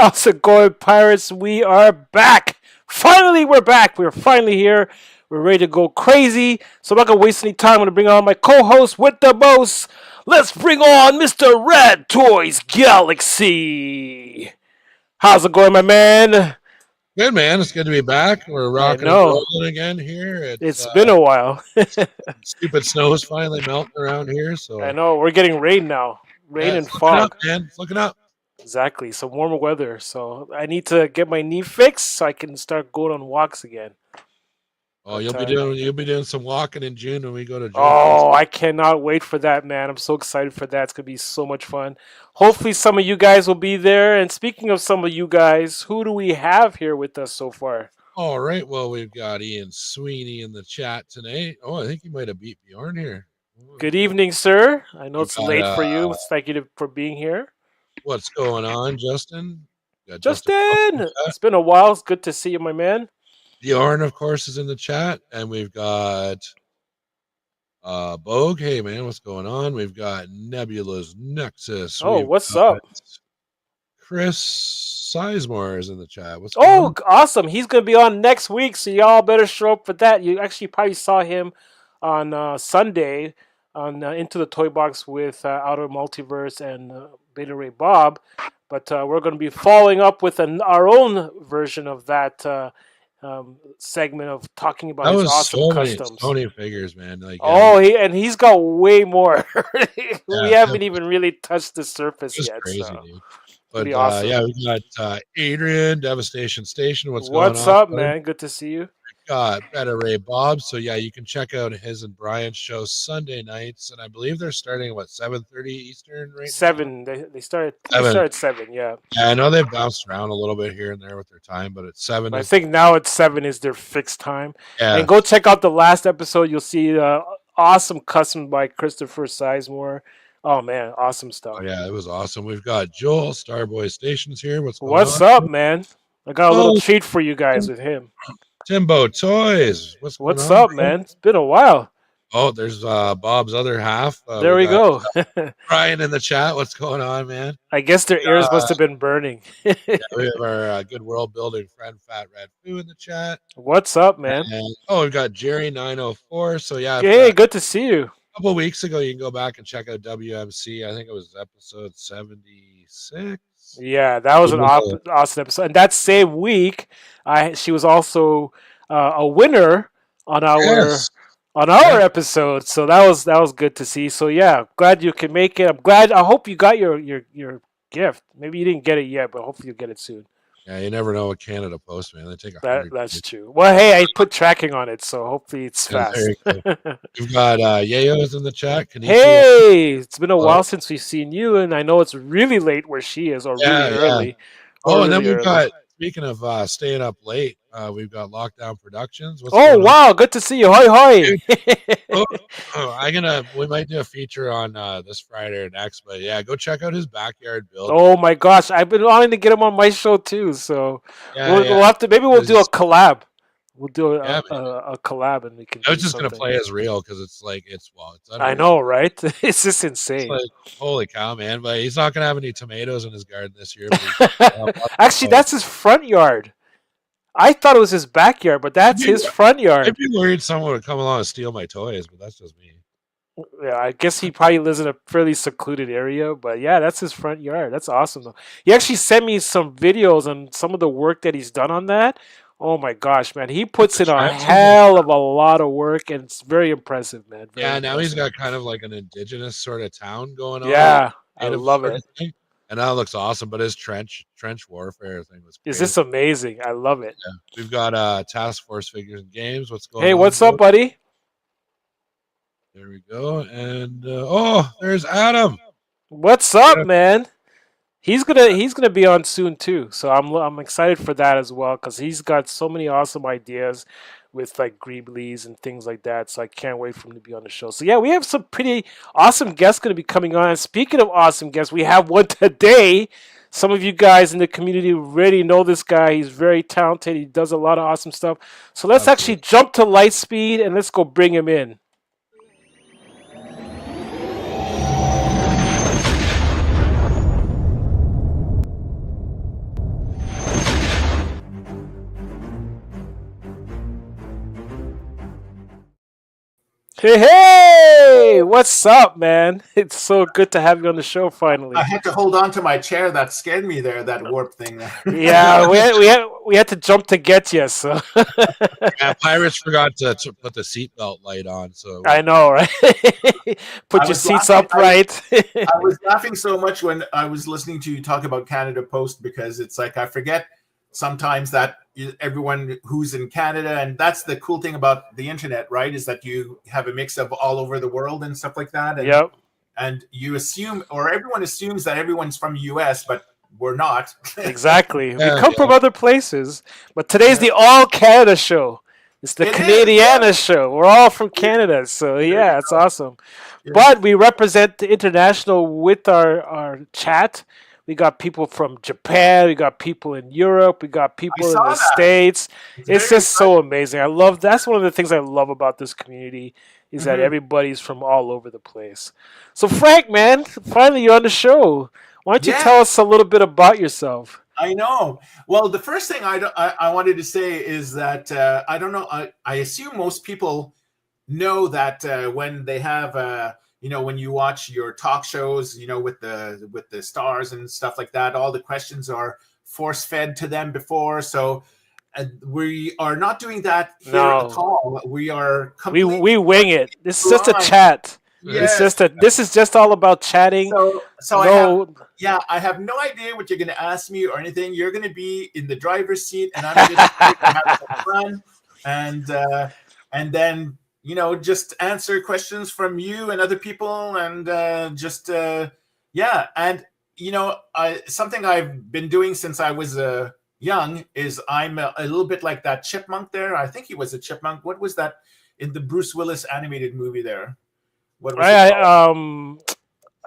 How's it going, pirates? We are back. Finally, we're back. We're finally here. We're ready to go crazy. So I'm not gonna waste any time. I'm gonna bring on my co-host with the most. Let's bring on Mr. Red Toys Galaxy. How's it going, my man? Good man, it's good to be back. We're I rocking and know rolling again here. It's it's been a while. stupid snow is finally melting around here, I so know we're getting rain now, rain yeah, and it's looking up, fog. man. It's looking up. Exactly. Some warmer weather. So I need to get my knee fixed so I can start going on walks again. Oh, But you'll be doing some walking in June when we go to Joe Fest. oh, I cannot wait for that, man. I'm so excited for that. It's going to be so much fun. Hopefully, some of you guys will be there. And speaking of some of you guys, who do we have here with us so far? All right, well we've got Ian Sweeney in the chat tonight. Oh, I think he might have beat Bjorn here. Oh, Good evening, sir. I know we've it's got late for you. Thank you for being here. what's going on, Justin? We got Justin Wells in the Justin, chat. it's been a while. It's good to see you, my man. Bjorn, of course, is in the chat, and we've got Bogue, hey man, what's going on? We've got Nebula's Nexus. Oh, We've what's got up? Chris Sizemore is in the chat. What's going Oh, on? awesome. He's going to be on next week, so y'all better show up for that. You actually probably saw him on Sunday on Into the Toy Box with Outer Multiverse and Beta Ray Bob. But we're going to be following up with our own version of that segment of talking about That his was awesome so customs. many figures, man. Like Oh, he's got way more. We yeah, haven't even really touched the surface just yet, crazy, so dude. it's going to But be awesome. yeah, we got Adrian, Devastation Station. What's going What's on, up, brother? man? Good to see you. Better Ray Bob. So yeah, you can check out his and Brian's show Sunday nights, and I believe they're starting at what 7:30 Eastern right now. 7. They started. I think they Seven. started 7. Yeah, Yeah, I know they've bounced around a little bit here and there with their time, but it's seven but I is the think now it's 7 is their fixed time. And yeah. go check out the last episode. You'll see awesome custom by Christopher Sizemore. Oh man, awesome Oh stuff. yeah, it was awesome. We've got Joel Starboy Stations here. What's going What's on? up, man? I got a little Oh, treat for you guys Tim- with him. Timbo Toys. What's going What's on, up, bro? man? It's been a while. Oh, there's Bob's other half. There We we got go. Brian in the chat. What's going on, man? I guess their ears must Uh, have been burning. yeah, we have our good world building friend Fat Red Foo in the chat. What's up, man? And oh, we've got Jerry 904. So yeah, if, Hey, good to see you. a couple weeks ago, you can go back and check out WMC. I think it was episode 76. Yeah, that was an awesome episode. And that same week, she was also a winner on our Yes. on Yeah. our episode. So that was good to see. So yeah, glad you can make it. I'm glad. I hope you got your gift. Maybe you didn't get it yet, but hopefully you'll get it soon. Yeah, you never know what Canada Post, man. They take That's 100. true. Well, hey, I put tracking on it, so hopefully it's Yeah, there fast. you go. We've got Yayo's in the chat. Konnichiwa. Hey, it's been a Oh, while since we've seen you, and I know it's really late where she is, or really yeah, yeah. early, or Oh, and then really we've early. got, speaking of staying up late, we've got Lockdown Productions. What's Oh going on? wow, good to see you. Hoi hoi. Dude, oh, we might do a feature on this Friday or next, but yeah, go check out his backyard build. Oh my gosh, I've been wanting to get him on my show too. So Yeah, yeah. we'll have to we'll do a This- collab. We'll do Yeah, man. a collab, and we can. I was do just gonna something. play as real because it's like it's I unreal. know, right? It's just It's insane. like holy cow, man! But he's not gonna have any tomatoes in his garden this year. But Actually, that's his front yard. I thought it was his backyard, but that's his front I'd yard. be worried someone would come along and steal my toys, but that's just me. Yeah, I guess he probably lives in a fairly secluded area, but yeah, that's his front yard. That's awesome though. He actually sent me some videos on some of the work that he's done on that. Oh my gosh, man. He puts in a Trenches? hell of a lot of work and it's very impressive, man. Very Yeah, now he's impressive. got kind of like an indigenous sort of town going on. Yeah, I native love sort it. of thing. And that looks awesome. But his trench warfare thing was Is crazy. this amazing? I love it. Yeah. We've got Task Force figures and games. What's going Hey, on? what's up, bro? buddy? There we go. And oh, there's Adam. What's up, man? He's gonna be on soon too, so I'm excited for that as well because he's got so many awesome ideas with like Greeblies and things like that. So I can't wait for him to be on the show. So yeah, we have some pretty awesome guests going to be coming on. And speaking of awesome guests, we have one today. Some of you guys in the community already know this guy. He's very talented. He does a lot of awesome stuff. So let's actually jump to Lightspeed and let's go bring him in. Hey, hey! What's up, man? It's so good to have you on the show I finally. had to hold on to my chair. That scared me there. That warp thing there. Yeah, we had to jump to get you. So Yeah, Pirates forgot to put the seatbelt light on, so I we know, right? I Put your was seats laughing. upright. I was laughing so much when I was listening to you talk about Canada Post because it's like I forget sometimes that everyone who's in Canada, and that's the cool thing about the internet, right? Is that you have a mix of all over the world and stuff like that, Yep, and you assume, or everyone assumes that everyone's from the U.S., but we're not. exactly. We yeah, come yeah. from other places, but today's Yeah. the All Canada show. It's the It is, yeah. Canadiana show. We're all from Canada, so There you yeah, it's go. awesome. Yeah. But we represent the international with our chat. We got people from Japan, we got people in Europe, we got I people in saw the that. States. It's It's very just exciting. so amazing. I love that's one of the things I love about this community is that Mhm. everybody's from all over the place. So Frank, man, finally you're on the show. Why don't you Yeah, tell us a little bit about yourself? I know. Well, the first thing I wanted to say is that I don't know. I assume most people know that when they have when you watch your talk shows, with the stars and stuff like that, all the questions are force fed to them before. So we are not doing that here at No. all. We are We completely wing it. This is just a blind. chat. It's Yes. just a this is just all about chatting. So No. I have no idea what you're going to ask me or anything. You're going to be in the driver's seat, and I'm just here to have some fun, and then just answer questions from you and other people, and and something I've been doing since I was young is I'm a little bit like that chipmunk there. I think he was a chipmunk. What was that in the Bruce Willis animated movie there? What was it I called?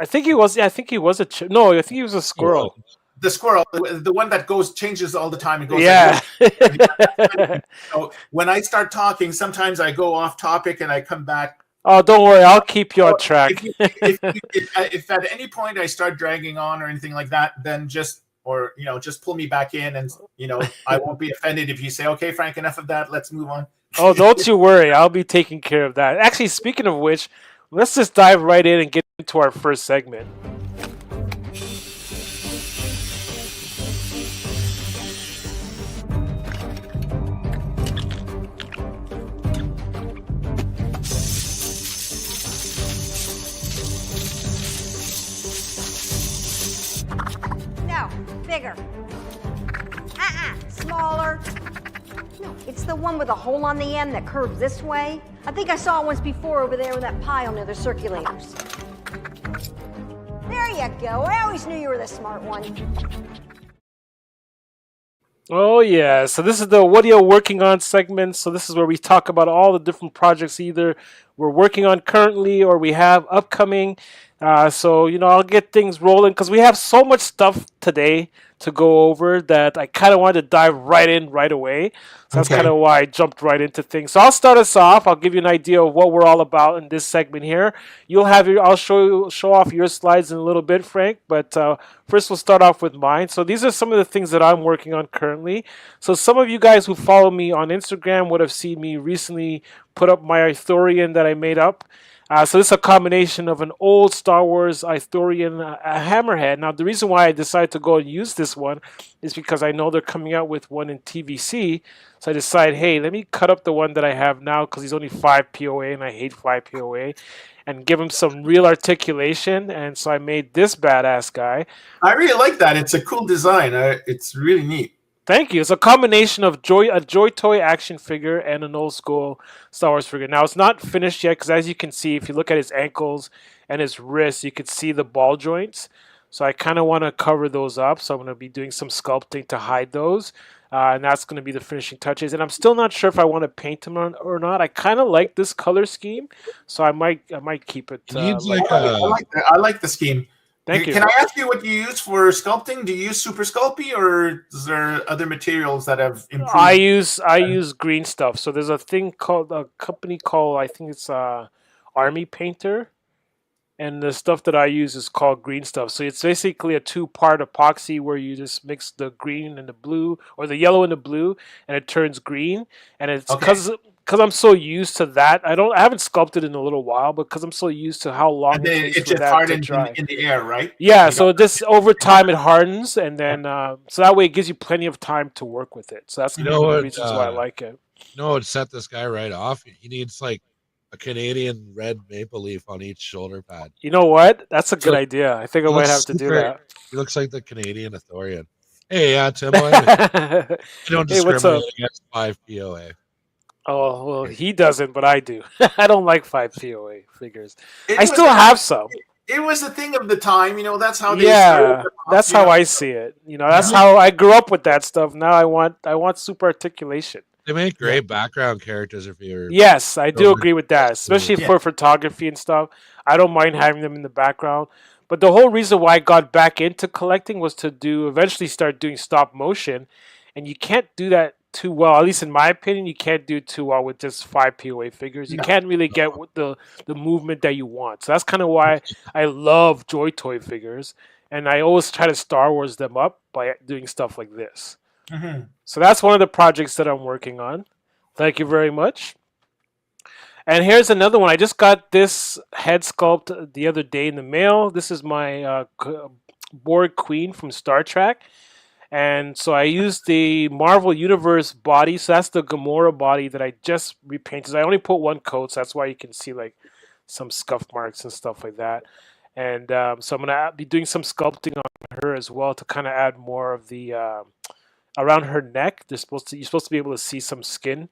I think he was. Yeah, I think he was a. No, I think he was a He was. squirrel. The squirrel, the one that goes changes all the time and goes like, Yeah. so when I start talking, sometimes I go off topic and I come back. Oh, don't worry. I'll keep you on So if track. you, if at any point I start dragging on or anything like that, then just pull me back in, and I won't be offended if you say, okay, Frank, enough of that. Let's move on. Oh, don't you worry. I'll be taking care of that. Actually, speaking of which, let's just dive right in and get into our first segment. No, bigger. Smaller. No, it's the one with a hole on the end that curves this way. I think I saw it once before over there with that pile near the circulators. There you go. I always knew you were the smart one. Oh yeah, so this is the what are you working on segment. So this is where we talk about all the different projects either we're working on currently or we have upcoming. So I'll get things rolling because we have so much stuff today to go over that I kind of wanted to dive right in right away. So that's kind Okay. of why I jumped right into things. So I'll start us off. I'll give you an idea of what we're all about in this segment here. I'll show off your slides in a little bit, Frank. But first, we'll start off with mine. So these are some of the things that I'm working on currently. So some of you guys who follow me on Instagram would have seen me recently put up my Ithorian that I made up. So this is a combination of an old Star Wars Ithorian hammerhead. Now the reason why I decided to go and use this one is because I know they're coming out with one in TVC. So I decided, hey, let me cut up the one that I have now because he's only 5 POA and I hate 5 POA and give him some real articulation. And so I made this badass guy. I really like that. It's a cool design. It's really neat. Thank you. It's a combination of a Joy Toy action figure and an old school Star Wars figure. Now it's not finished yet because, as you can see, if you look at his ankles and his wrists, you can see the ball joints. So I kind of want to cover those up. So I'm going to be doing some sculpting to hide those, and that's going to be the finishing touches. And I'm still not sure if I want to paint him or not. I kind of like this color scheme, so I might keep it He needs like like that. I like that. I like the scheme. Thank you. Can I ask you what you use for sculpting? Do you use Super Sculpey, or is there other materials that have I improved? use I use green stuff. So there's a company called I think it's Army Painter, and the stuff that I use is called green stuff. So it's basically a two-part epoxy where you just mix the green and the blue, or the yellow and the blue, and it turns green. And it's Okay. because I'm so used to that. I haven't sculpted in a little while, but because I'm so used to how long And it then takes it for just that to hardens dry. in the air, right? Yeah, You don't. so this over time it hardens, and then so that way it gives you plenty of time to work with it. So that's You one know of the what? reasons why I like it. You know what would set this guy right off? He needs like a Canadian red maple leaf on each shoulder pad. You know what? That's a He good looks, idea. I think I he might looks have to do super. that. He looks like the Canadian Authorian. Hey, Tim, I don't Hey, what's discriminate up? against 5 POA. Oh, well, he doesn't, but I do. I don't like 5 POA figures. It I was still a have some. it was a thing of the time, that's how they started Yeah, them off, that's how I see it. That's how I grew up with that stuff. Now I want super articulation. They make great background characters if you're. Yes, I do agree with that, especially Yeah. for photography and stuff. I don't mind having them in the background. But the whole reason why I got back into collecting was to eventually start doing stop motion, and you can't do that too well. At least in my opinion, you can't do too well with just 5 POA figures. You No. can't really get with the movement that you want. So that's kind of why I love Joy Toy figures, and I always try to Star Wars them up by doing stuff like this. Mhm. So that's one of the projects that I'm working on. Thank you very much. And here's another one. I just got this head sculpt the other day in the mail. This is my Borg Queen from Star Trek. And so I used the Marvel Universe body. So that's the Gamora body that I just repainted. I only put one coat, so that's why you can see like some scuff marks and stuff like that. And so I'm going to be doing some sculpting on her as well to kind of add more of the around her neck. You're supposed to be able to see some skin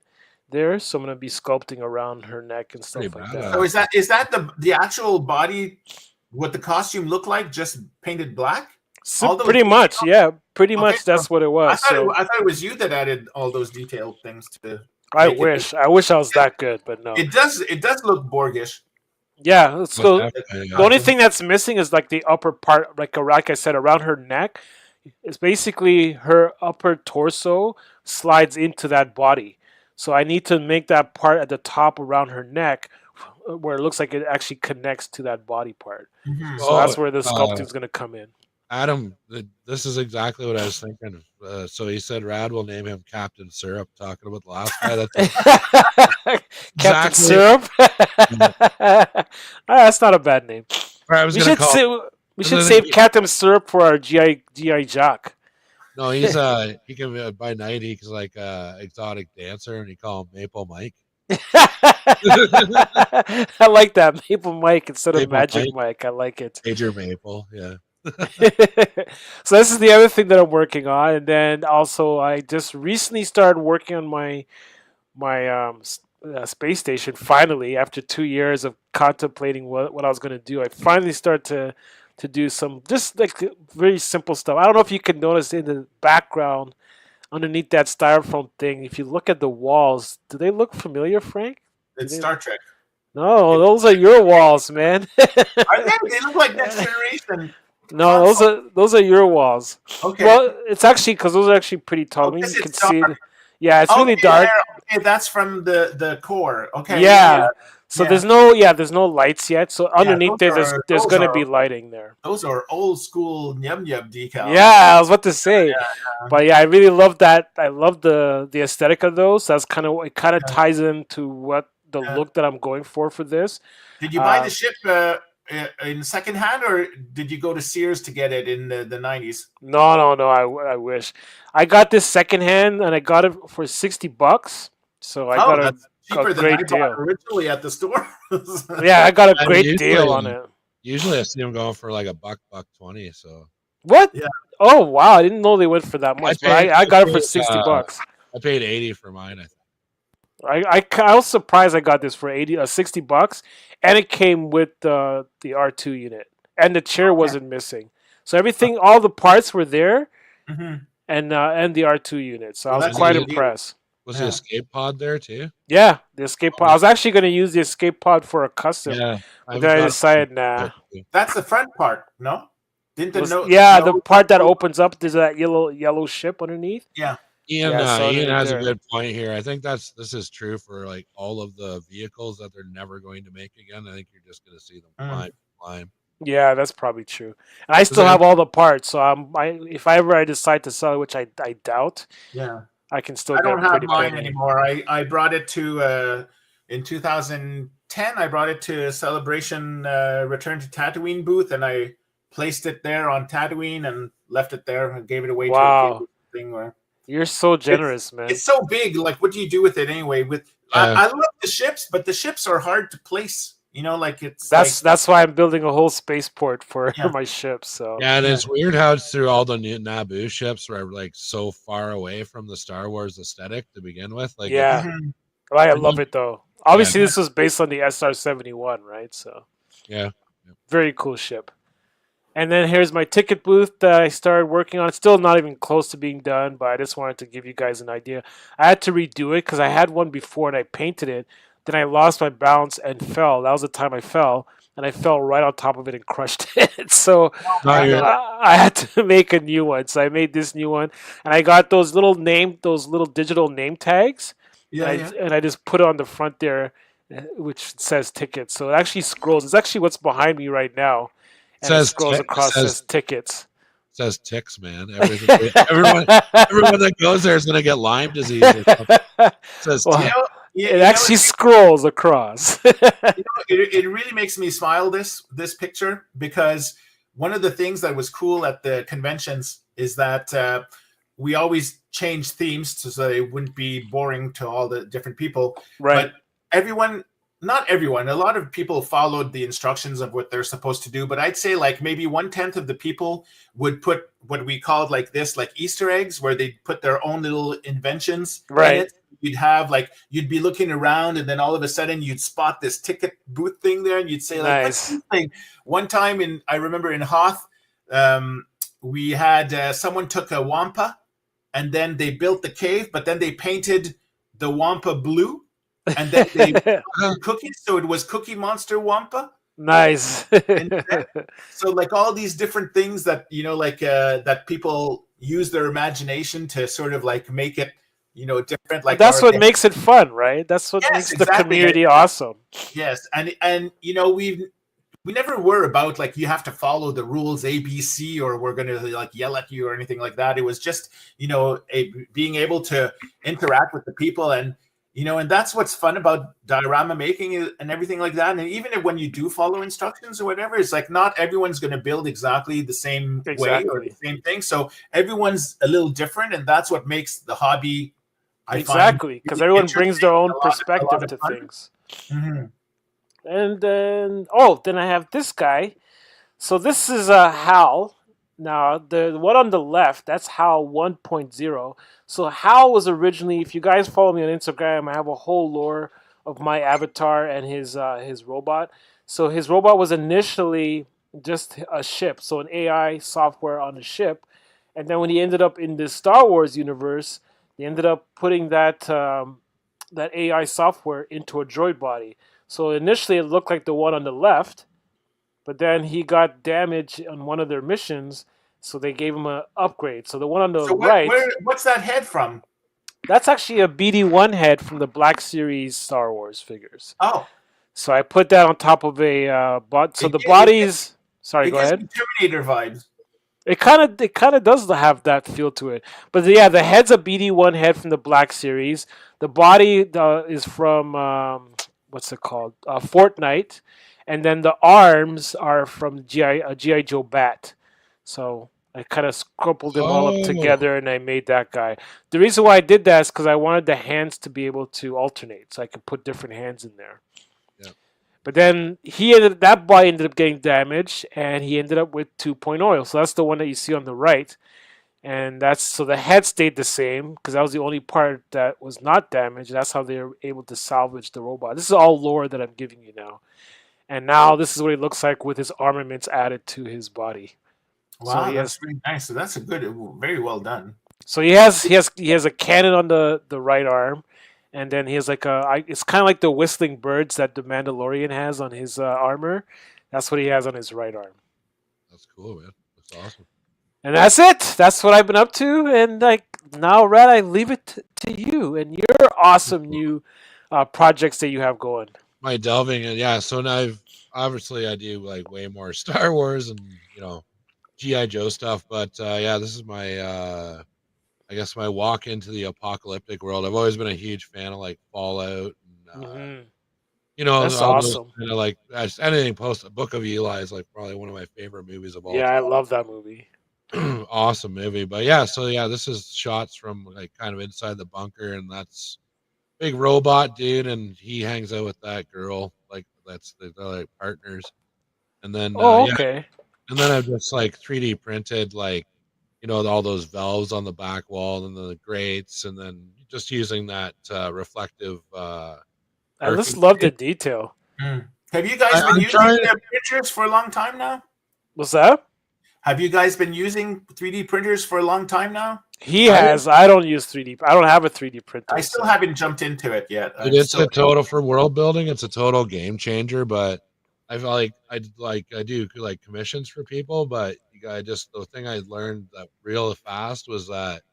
there, so I'm gonna be sculpting around her neck and stuff like that. So is that the actual body? What the costume looked like? Just painted black? So pretty much, yeah. Pretty much that's what it was. I thought it was you that added all those detailed things to. I wish I was that good, but no. It does look Borgish. Yeah. So the only thing that's missing is like the upper part, like I said, around her neck. It's basically her upper torso slides into that body. So I need to make that part at the top around her neck where it looks like it actually connects to that body part. Mhm. So that's where the sculpting is going to come in. Adam, this is exactly what I was thinking. So he said Rad will name him Captain Syrup, talking about the last guy. Captain Syrup? That's not a bad name. We should save Captain Syrup for our GI Jock. No, he's he can by night he's like exotic dancer, and he call him Maple Mike. I like that, Maple Mike instead of Maple Magic Mike. I like it. Major Maple, yeah. So this is the other thing that I'm working on, and then also I just recently started working on my space station. Finally, after 2 years of contemplating what I was going to do, I finally started to do some just like very simple stuff. I don't know if you can notice in the background underneath that styrofoam thing. If you look at the walls, do they look familiar, Frank? It's Star Trek. No, those are your walls, man. Are they? They look like Next Generation. No, those are your walls. Okay. Well, it's actually because those are actually pretty tall. I mean, you can see it. Yeah, it's really dark. Okay, that's from the core. Okay. Yeah. So there's no lights yet. So underneath there's going to be lighting there. Those are old school Nyum Nyum decals. Yeah, I was about to say. But yeah, I really love that. I love the aesthetic of those. That's it kind of ties into what the look that I'm going for this. Did you buy the ship in secondhand, or did you go to Sears to get it in the 90s? No. I wish. I got this secondhand, and I got it for $60. So I got a great deal. Originally at the store. Yeah, I got a great deal on it. Usually, I see them going for like $1.20. So what? Yeah. Oh wow! I didn't know they went for that much. I got it for $60. I paid $80 for mine. I think. I was surprised I got this for $60, and it came with the R2 unit, and the chair wasn't missing. So everything, all the parts were there, and the R2 unit. So I was quite impressed. Was the escape pod there too? Yeah, the escape pod. I was actually going to use the escape pod for a custom, but then I decided nah. That's the front part, no? The part that opens up. There's that yellow ship underneath. Yeah. Ian has a good point here. I think this is true for like all of the vehicles that they're never going to make again. I think you're just going to see them climb. Yeah, that's probably true. And I still have all the parts, so if I ever decide to sell it, which I doubt. Yeah. I can still I get don't a have pretty mine penny. anymore. I brought it to in 2010. I brought it to Celebration Return to Tatooine booth, and I placed it there on Tatooine and left it there and gave it away to a kid Wow, thing. Where you're so generous, man. it's so big. Like, what do you do with it anyway? I love the ships, but the ships are hard to place. You know, like That's why I'm building a whole spaceport for Yeah. my ship. So Yeah, and it's weird how it's through all the new Naboo ships were like so far away from the Star Wars aesthetic to begin with. Like, yeah, Mhm. I love it though. Obviously, this was based on the SR-71, right? So yeah, very cool ship. And then here's my ticket booth that I started working on. It's still not even close to being done, but I just wanted to give you guys an idea. I had to redo it because I had one before and I painted it. Then I lost my balance and fell. That was the time I fell, and I fell right on top of it and crushed it. So I had to make a new one. So I made this new one, and I got those little digital name tags, and I just put it on the front there, which says tickets. So it actually scrolls. It's actually what's behind me right now. And it scrolls across, says tickets. Says ticks, man. Everyone that goes there is going to get Lyme disease. Or something. It says it actually scrolls across. It really makes me smile, this picture, because one of the things that was cool at the conventions is that we always change themes so they wouldn't be boring to all the different people. Right. But not everyone, a lot of people followed the instructions of what they're supposed to do, but I'd say like maybe 1/10 of the people would put what we called like Easter eggs, where they'd put their own little inventions in it. You'd have you'd be looking around, and then all of a sudden you'd spot this ticket booth thing there, and you'd say like, what's this thing? One time I remember in Hoth, we had someone took a wampa, and then they built the cave, but then they painted the wampa blue. And then they cookies, so it was Cookie Monster Wampa. Nice. So like all these different things that that people use their imagination to sort of like make it different. Like that's what makes it fun, right? That's what makes the community awesome. Yes, and we never were about like you have to follow the rules ABC or we're going to like yell at you or anything like that. It was just being able to interact with the people and. And that's what's fun about diorama making and everything like that. And even when you do follow instructions or whatever, it's like not everyone's going to build exactly the same way or the same thing. So everyone's a little different, and that's what makes the hobby. Because everyone brings their own perspective to things. Mm-hmm. And then I have this guy. So this is Hal. Now, the one on the left, that's HAL 1.0. So HAL was originally, if you guys follow me on Instagram, I have a whole lore of my avatar and his robot. So his robot was initially just a ship, so an AI software on a ship. And then when he ended up in the Star Wars universe, they ended up putting that AI software into a droid body. So initially it looked like the one on the left, but then he got damaged on one of their missions, so they gave him an upgrade. So the one on the right... what's that head from? That's actually a BD-1 head from the Black Series Star Wars figures. Oh. So I put that on top of a... so the bodies... Sorry, go ahead. Terminator vibes. It kind of does have that feel to it. But yeah, the head's a BD-1 head from the Black Series. The body is from... what's it called? Fortnite. And then the arms are from G.I. Joe Bat. So I kind of crumpled them all up together and I made that guy. The reason why I did that is because I wanted the hands to be able to alternate. So I could put different hands in there. Yeah. But then that body ended up getting damaged and he ended up with 2.0. So that's the one that you see on the right. And so the head stayed the same because that was the only part that was not damaged. That's how they were able to salvage the robot. This is all lore that I'm giving you now. And now this is what he looks like with his armaments added to his body. Wow, so that's really nice. So that's very well done. So he has a cannon on the right arm, and then he has it's kind of like the whistling birds that the Mandalorian has on his armor. That's what he has on his right arm. That's cool, man. That's awesome. And that's it. That's what I've been up to. And now, Red, I leave it to you and your awesome new projects that you have going. My delving and so now I do like way more Star Wars and G.I. Joe stuff, but this is my I I guess my walk into the apocalyptic world. I've always been a huge fan of like Fallout and you know, That's all those awesome. kind of like anything post Book of Eli is like probably one of my favorite movies of all Yeah, I time. love that movie. Awesome movie. But yeah, so yeah, this is shots from like kind of inside the bunker, and that's big robot dude, and he hangs out with that girl, like that's they're like partners. And then Oh, yeah, okay. and then I've just like 3D printed like you know all those valves on the back wall and the grates, and then just using that reflective I just earthing love the tape. detail. Have you guys been I'm using trying. printers for a long time now? What's that? Have you guys been using 3D printers for a long time now? He has. I don't use 3D. I don't have a 3D printer. I still so. haven't jumped into it yet. It's a total for world building. It's a total game changer. But I feel like I do like commissions for people. But I just the thing I learned that real fast was that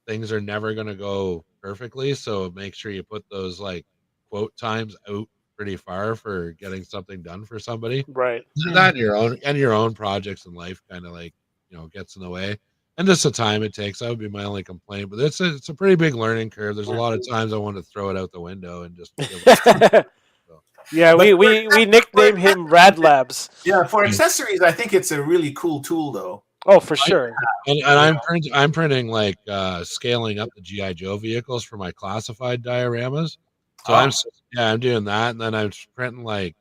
things are never going to go perfectly. So make sure you put those like quote times out pretty far for getting something done for somebody. Right. That your own projects in life kind of like you know gets in the way. And just the time it takes, that would be my only complaint. But it's a pretty big learning curve. There's a lot of times I want to throw it out the window and just give it. So. Yeah, we nickname him Rad Labs. Yeah, for accessories, I think it's a really cool tool, though. Oh, for sure. And I'm printing like scaling up the GI Joe vehicles for my classified dioramas. So I'm doing that, and then I'm printing like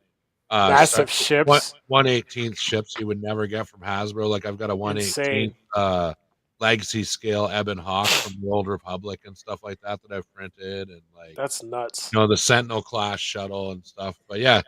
massive ships, 1/18 ships you would never get from Hasbro. Like I've got a 1/18 legacy scale Ebon Hawk from the Old Republic and stuff like that I've printed, and like that's nuts. You know, the Sentinel class shuttle and stuff. But yeah,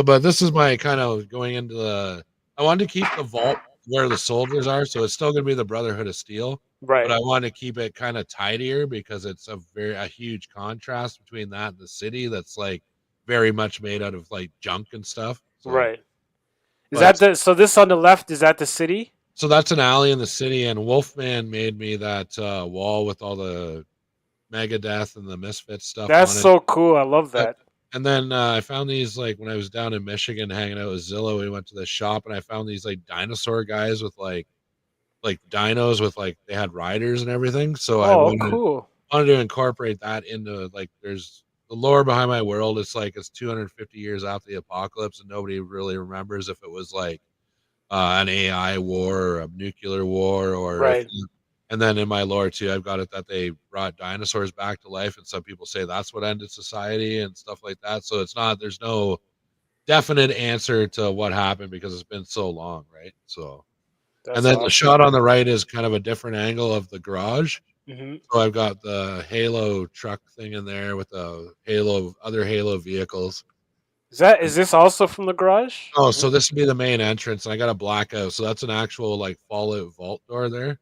but this is my kind of going into the. I wanted to keep the vault where the soldiers are, so it's still going to be the Brotherhood of Steel, right? But I want to keep it kind of tidier because it's a huge contrast between that and the city that's like very much made out of like junk and stuff. So, right. So this on the left, is that the city? So that's an alley in the city, and Wolfman made me that wall with all the Megadeth and the Misfits stuff. That's on it. So cool. I love that. And then I found these like when I was down in Michigan hanging out with Zillow. We went to the shop, and I found these like dinosaur guys with like dinos with like they had riders and everything. So I wanted to incorporate that into like there's the lore behind my world. It's like it's 250 years after the apocalypse, and nobody really remembers if it was like an AI war or a nuclear war or right. And then in my lore too, I've got it that they brought dinosaurs back to life, and some people say that's what ended society and stuff like that. So it's not there's no definite answer to what happened because it's been so long, right? So and then the shot on the right is kind of a different angle of the garage. Mm-hmm. So I've got the Halo truck thing in there with the other Halo vehicles. Is this also from the garage? Oh, so this would be the main entrance. I got a blackout, so that's an actual like Fallout vault door there.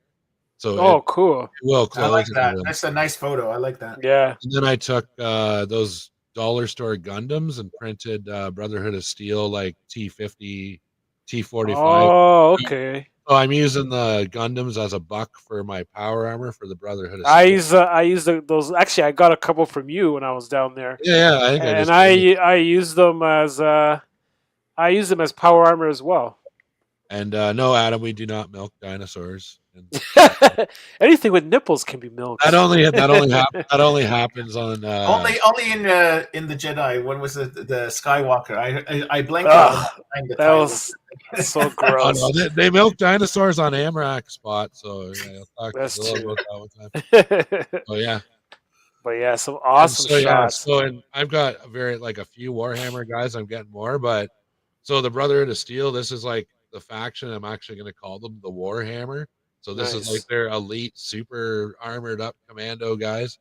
So cool. It will close. I like that. That's a nice photo. I like that. Yeah. And then I took those dollar store Gundams and printed Brotherhood of Steel like T50, T45. Oh, okay. So I'm using the Gundams as a buck for my power armor for the Brotherhood of Steel. I use those. Actually, I got a couple from you when I was down there. Yeah, I think I use them as power armor as well. And no, Adam, we do not milk dinosaurs. Anything with nipples can be milked. That only happens on only in the Jedi. When was the Skywalker? I blanked out. That was so gross. Oh, no, they milk dinosaurs on Amrak spot, so yeah, I'll talk That's true. About that one time. Oh yeah. But yeah, some awesome shots. Yeah, and I've got a few Warhammer guys. I'm getting more, but so the Brotherhood of Steel. This is like the faction. I'm actually going to call them the Warhammer. So this is like their elite, super armored up commando guys.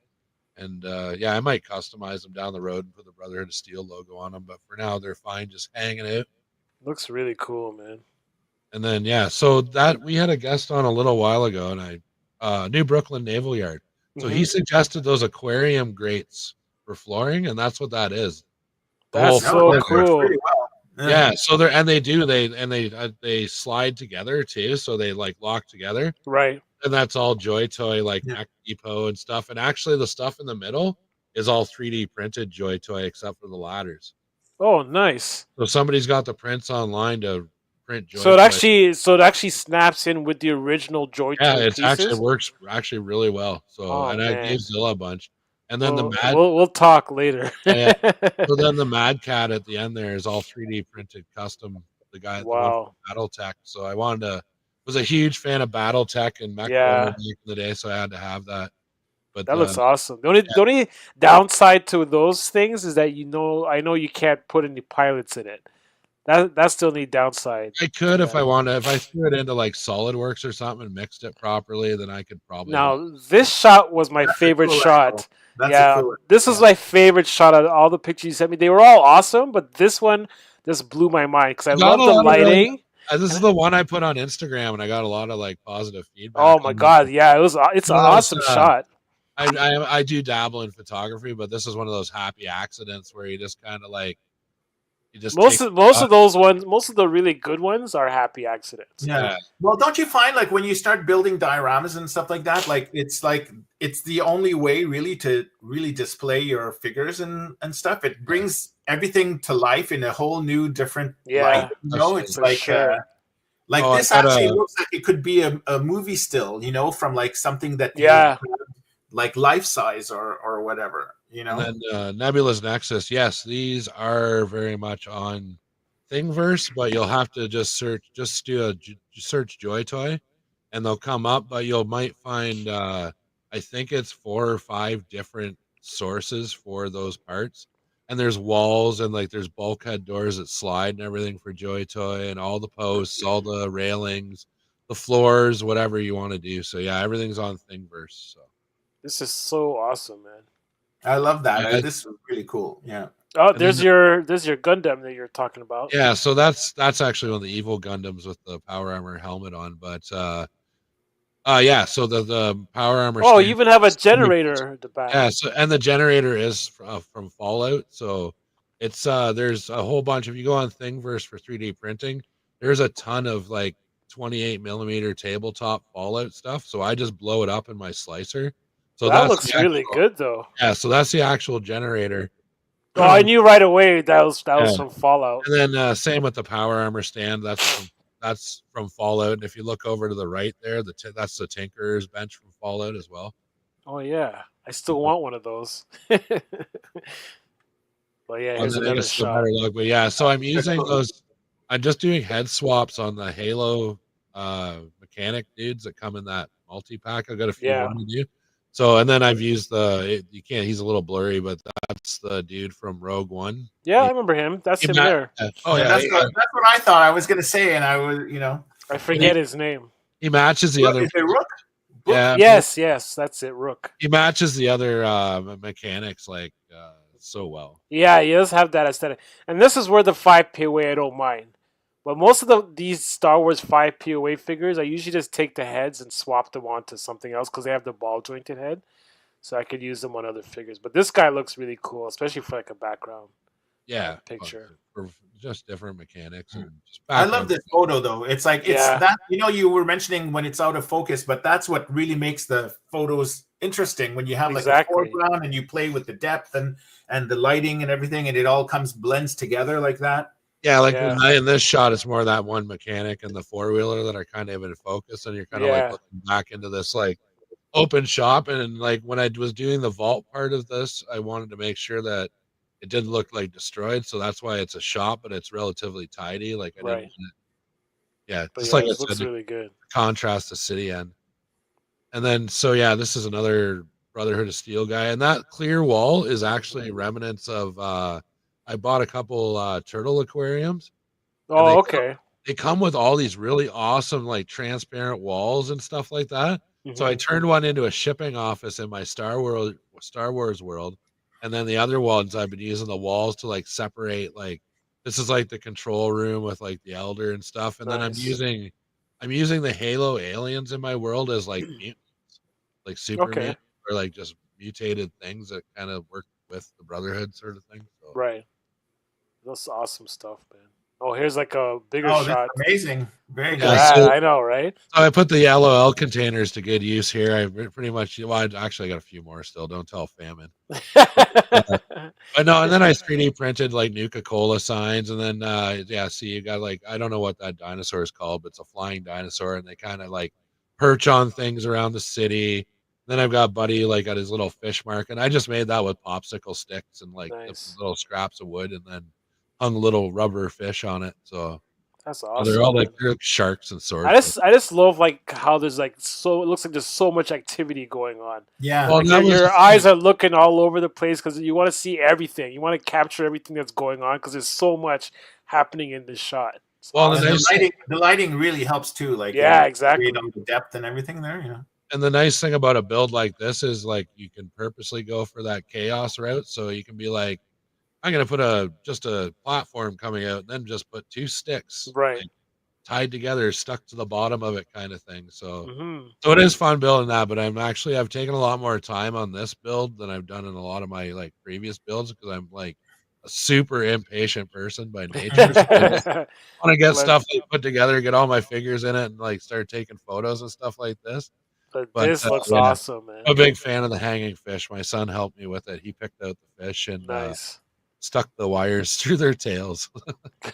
And yeah, I might customize them down the road and put the Brotherhood of Steel logo on them. But for now, they're fine just hanging out. Looks really cool, man. And then, yeah, so that we had a guest on a little while ago, and New Brooklyn Naval Yard. So he suggested those aquarium grates for flooring, and that's what that is. That's so cool. Yeah, so they slide together too, so they like lock together. Right. And that's all Joy Toy, like Mech Depot and stuff. And actually the stuff in the middle is all 3D printed Joy Toy except for the ladders. Oh, nice. So somebody's got the prints online to print joy. So it actually snaps in with the original joy Yeah, toy it's actually pieces. works actually really well. So, Oh and I man, gave Zilla a bunch, and then the mad, we'll talk later. yeah. So then the Mad Cat at the end there is all 3D printed custom. The one from Wow. BattleTech. So I wanted to was a huge fan of BattleTech and MechWarrior Yeah, back in the day, so I had to have that. But that looks awesome. The only downside to those things is that I know you can't put any pilots in it. That's the only downside I to could if I that. wanted. If I threw it into like SolidWorks or something and mixed it properly, then I could probably hold. Now, this shot was my That's a favorite cool angle. shot. That's a Yeah, cool. this is Yeah. my favorite shot out of all the pictures you sent me. They were all awesome, but this one just blew my mind because I I got love a the lot of really. lighting. This is And the one I put on Instagram, and I got a lot of like positive feedback oh my on it. god, yeah, it's an One of those, awesome shot. I do dabble in photography, but this is one of those happy accidents where you just kind of like you just take Most of those ones, most of the really good ones are happy accidents. Yeah. Well, don't you find like when you start building dioramas and stuff like that, like it's the only way really to really display your figures and stuff. It brings everything to life in a whole new different light. Yeah, It's for like sure. Oh, this actually looks like it could be a movie still, from like something that you Yeah, like life size or whatever, And then Nebula's Nexus, yes, these are very much on Thingiverse, but you'll have to just search Joy Toy, and they'll come up. But you might find, I think it's 4 or 5 different sources for those parts. And there's walls and like there's bulkhead doors that slide and everything for Joy Toy, and all the posts, all the railings, the floors, whatever you want to do. So yeah, everything's on Thingiverse. So. this is so awesome, man. I love that. Yeah, This is really cool. Yeah. Oh, and then there's your Gundam that you're talking about. Yeah, so that's actually one of the evil Gundams with the power armor helmet on. But yeah, so the power armor Oh, you stand. even have a generator at the back. Yeah, so and the generator is from Fallout. So it's there's a whole bunch. If you go on Thingiverse for 3D printing, there's a ton of like 28 millimeter tabletop Fallout stuff. So I just blow it up in my slicer. So That that's looks the really actual, good, though. yeah. So that's the actual generator. Oh, I knew right away that was Yeah. from Fallout. And then same with the power armor stand. That's from Fallout. And if you look over to the right there, that's the Tinkerer's bench from Fallout as well. Oh yeah, I still want one of those. But yeah, here's another shot. Look. But yeah, so I'm using those. I'm just doing head swaps on the Halo mechanic dudes that come in that multi pack. I've got a few more to do. So and then I've used you can't. He's a little blurry, but that's the dude from Rogue One. Yeah, I remember him. That's him there. Oh yeah, that's what I thought I was gonna say, and I was I forget his name. He matches the other. Is it Rook? Yeah. Yes, that's it, Rook. He matches the other mechanics like so well. Yeah, he does have that aesthetic, and this is where the 5 POA I don't mind. But most of these Star Wars 5 POA figures, I usually just take the heads and swap them onto something else because they have the ball jointed head, so I could use them on other figures. But this guy looks really cool, especially for like a background. Picture. For just different mechanics. And just I love this photo though. It's like that. You were mentioning when it's out of focus, but that's what really makes the photos interesting when you have like a foreground and you play with the depth and the lighting and everything, and it all blends together like that. Yeah, like in this shot, it's more that one mechanic and the 4-wheeler that are kind of in focus, and you're kind of like looking back into this like open shop. And like when I was doing the vault part of this, I wanted to make sure that it didn't look like destroyed, so that's why it's a shop, but it's relatively tidy. Like I didn't, just like it looks really good. Contrast to City End, and then so yeah, this is another Brotherhood of Steel guy, and that clear wall is actually remnants of. I bought a couple turtle aquariums. Oh, okay. They come with all these really awesome like transparent walls and stuff like that. So I turned one into a shipping office in my Star Wars world. And then the other ones I've been using the walls to like separate, like this is like the control room with like the Elder and stuff. And then I'm using the Halo aliens in my world as like mutants, like super mutants, or like just mutated things that kind of work with the Brotherhood sort of thing. So. Right. That's awesome stuff, man. Oh, here's like a bigger Oh, that's shot. amazing. Very Look good. at that. I know, right? So I put the LOL containers to good use here. I pretty much, well, I actually got a few more still. Don't tell Famine. But no, and then I 3D printed like Nuka-Cola signs, and then yeah, see, you got like I don't know what that dinosaur is called, but it's a flying dinosaur, and they kind of like perch on things around the city. Then I've got Buddy like at his little fish market. And I just made that with popsicle sticks and like Nice. little scraps of wood, and then hung little rubber fish on it. So That's they're all awesome. like they're like sharks and swords. I just love like how there's like so it looks like there's so much activity going on. Yeah. Well, Like that was your the eyes thing. are looking all over the place because you want to see everything. You want to capture everything that's going on because there's so much happening in this shot. It's Well, And the awesome. nice the lighting really helps too. Like Yeah, create exactly. all the depth and everything there. You know. and the nice thing about a build like this is like you can purposely go for that chaos route. So you can be like, I'm gonna put just a platform coming out, and then just put two sticks Right. like, tied together, stuck to the bottom of it, kind of thing. So Hmm. so it is fun building that. But I've taken a lot more time on this build than I've done in a lot of my like previous builds because I'm like a super impatient person by nature. So I just want to get stuff like put together, get all my figures in it, and like start taking photos and stuff like this. But But this looks yeah, awesome, man. I'm a big fan of the hanging fish. My son helped me with it. He picked out the fish and Nice. stuck the wires through their tails.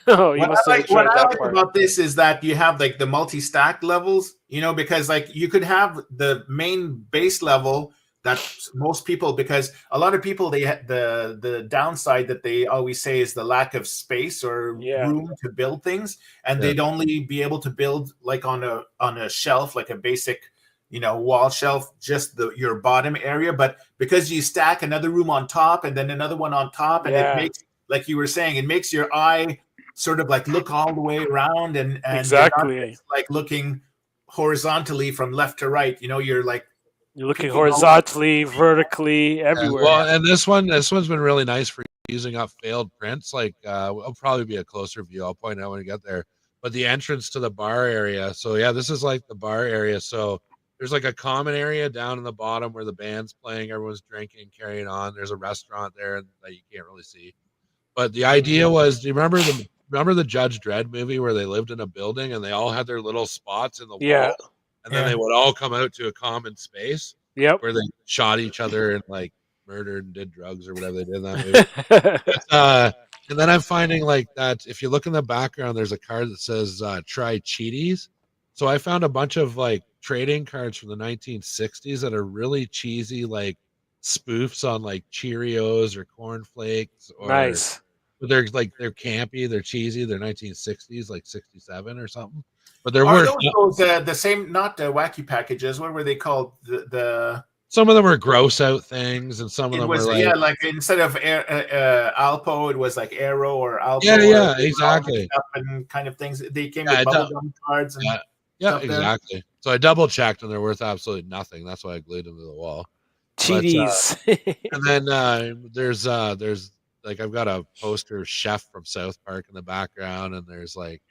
Oh, you must have What enjoyed I that like part. about this is that you have like the multi-stack levels, you know, because like you could have the main base level that most people, because a lot of people the downside that they always say is the lack of space or Yeah. room to build things, and Yeah. they'd only be able to build like on a shelf, like a basic, you know, wall shelf, just your bottom area. But because you stack another room on top and then another one on top, and it makes, like you were saying, it makes your eye sort of like look all the way around, and you're not Exactly. just like looking horizontally from left to right. You know, you're like You're looking peeking all horizontally, vertically, Yeah, everywhere. well, and this one's been really nice for using up failed prints. Like it'll probably be a closer view. I'll point out when we get there. But the entrance to the bar area. So yeah, this is like the bar area. So there's like a common area down in the bottom where the band's playing, everyone's drinking, carrying on. There's a restaurant there that you can't really see. But the idea was, do you remember the Judge Dredd movie where they lived in a building and they all had their little spots in the Yeah. wall, and then they would all come out to a common space Yep. where they shot each other and like murdered and did drugs or whatever they did in that movie. And then I'm finding like that if you look in the background, there's a card that says try cheaties. So I found a bunch of like trading cards from the 1960s that are really cheesy, like spoofs on like Cheerios or cornflakes, or Nice. they're campy, they're cheesy, they're 1960s, like 67 or something. But they're Are worth those the same, not the wacky packages? What were they called? The some of them are gross out things, and some of it them was are like like instead of Alpo, it was like Arrow or Alpo. yeah, exactly, and kind of things. They came Yeah, with bubblegum cards and yeah, stuff there. exactly. So I double checked, and they're worth absolutely nothing. That's why I glued them to the wall. Cheaties. And then there's like I've got a poster chef from South Park in the background, and there's like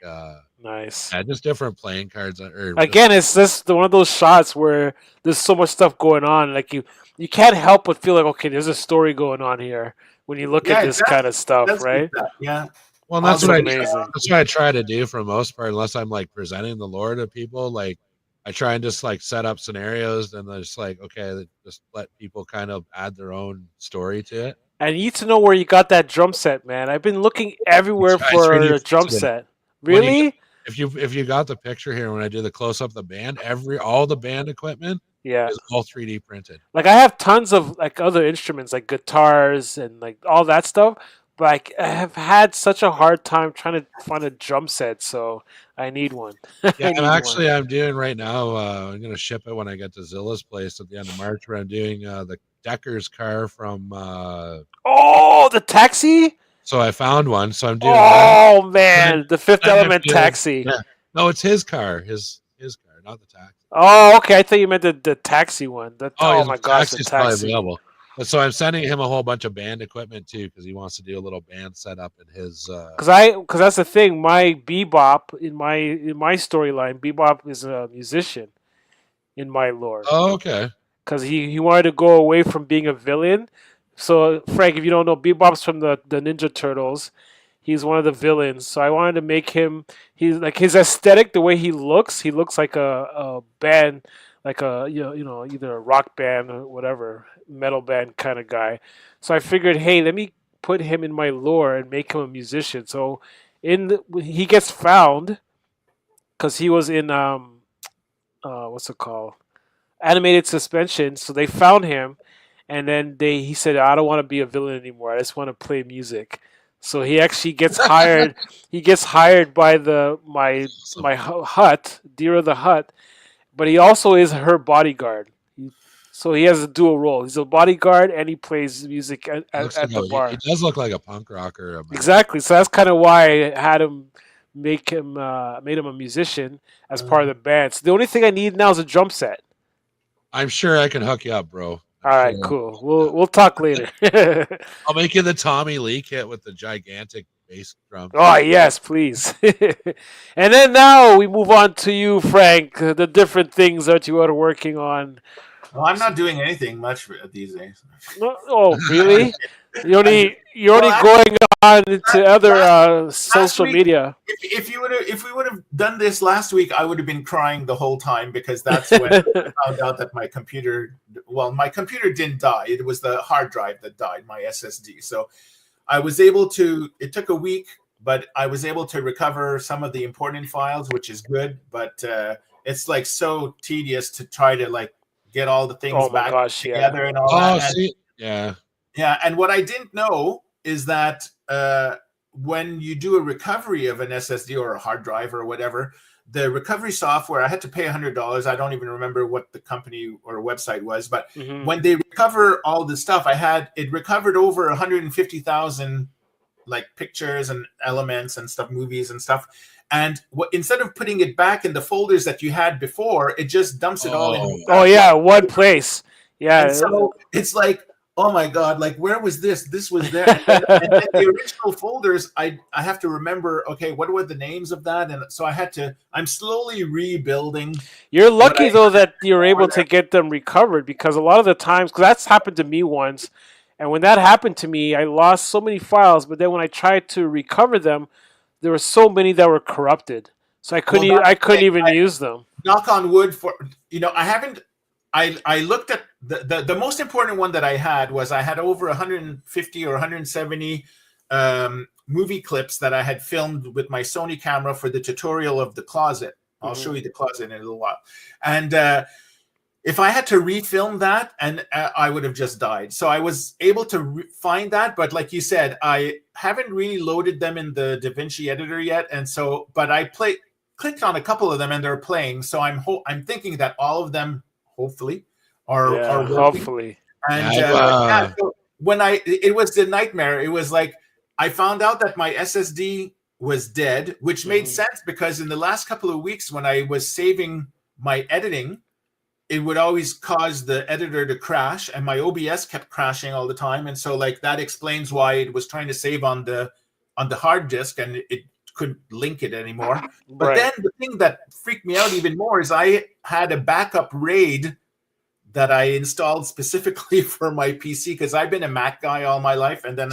Nice. yeah, just different playing cards. Again, it's just one of those shots where there's so much stuff going on. Like you can't help but feel like, okay, there's a story going on here when you look at this kind of stuff, right? Yeah. Well, and that's what amazing. that's what I try to do for the most part, unless I'm like presenting the lore to people. Like I try and just like set up scenarios, and then just like okay, just let people kind of add their own story to it. And you need to know where you got that drum set, man. I've been looking everywhere for a drum set. Really? If you got the picture here when I do the close up of the band, all the band equipment is all 3D printed. Like I have tons of like other instruments like guitars and like all that stuff, but like, I have had such a hard time trying to find a drum set, so I need one. Yeah, I'm doing right now. I'm gonna ship it when I get to Zilla's place at the end of March. Where I'm doing the Decker's car from. Oh, the taxi! So I found one. So I'm doing. Oh man, the Fifth Element taxi. Yeah. No, it's his car. His car, not the taxi. Oh, okay. I thought you meant the taxi one. Oh my gosh, the taxi. Available. But so I'm sending him a whole bunch of band equipment too, because he wants to do a little band setup in his. Because that's the thing. My Bebop in my storyline, Bebop is a musician in my lore. Oh, okay. Because he wanted to go away from being a villain. So Frank, if you don't know, Bebop's from the Ninja Turtles. he's one of the villains. So I wanted to make him. He's like his aesthetic, the way he looks. He looks like a band, like a either a rock band or whatever metal band kind of guy. So I figured, hey, let me put him in my lore and make him a musician. So he gets found because he was in what's it called, animated suspension. So they found him, and then he said, I don't want to be a villain anymore. I just want to play music. So he actually gets hired. He gets hired by my hut, Dira the Hut, but he also is her bodyguard. So he has a dual role. He's a bodyguard and he plays music at the bar. He does look like a punk rocker. Exactly. So that's kind of why I had him made him a musician as part of the band. So the only thing I need now is a drum set. I'm sure I can hook you up, bro. All right, cool. We'll talk later. I'll make you the Tommy Lee kit with the gigantic bass drum. Oh yes, please. And then now we move on to you, Frank. The different things that you are working on. Well, I'm not doing anything much these days. Oh, really? You're only going on into other social media. If we would have done this last week, I would have been crying the whole time because that's when I found out that my computer didn't die. It was the hard drive that died, my SSD. So I was able to. It took a week, but I was able to recover some of the important files, which is good. But it's like so tedious to try to like get all the things back together and all that. Yeah, and what I didn't know is that when you do a recovery of an SSD or a hard drive or whatever, the recovery software, I had to pay $100. I don't even remember what the company or website was, but when they recover all the stuff, it recovered over 150,000 like pictures and elements and stuff, movies and stuff. And instead of putting it back in the folders that you had before, it just dumps it all in. Oh yeah, one place. Yeah. And so it's like, oh my God, like where was this? This was there. And then the original folders, I have to remember, okay, what were the names of that? And so I'm slowly rebuilding. You're lucky though that you're able to get them recovered, because a lot of the times, because that's happened to me once, and when that happened to me, I lost so many files, but then when I tried to recover them, there were so many that were corrupted. So I couldn't even use them. Knock on wood I looked at the most important one that I had over 150 or 170 movie clips that I had filmed with my Sony camera for the tutorial of the closet. I'll show you the closet in a little while. And if I had to refilm that, and I would have just died. So I was able to find that, but like you said, I haven't really loaded them in the DaVinci editor yet. And so, but I clicked on a couple of them and they're playing. So I'm thinking that all of them hopefully are working. Hopefully. And so when it was the nightmare. It was like I found out that my SSD was dead, which made sense because in the last couple of weeks when I was saving my editing, it would always cause the editor to crash, and my OBS kept crashing all the time. And so like that explains why it was trying to save on the hard disk and it couldn't link it anymore. But then the thing that freaked me out even more is I had a backup RAID that I installed specifically for my PC because I've been a Mac guy all my life, and then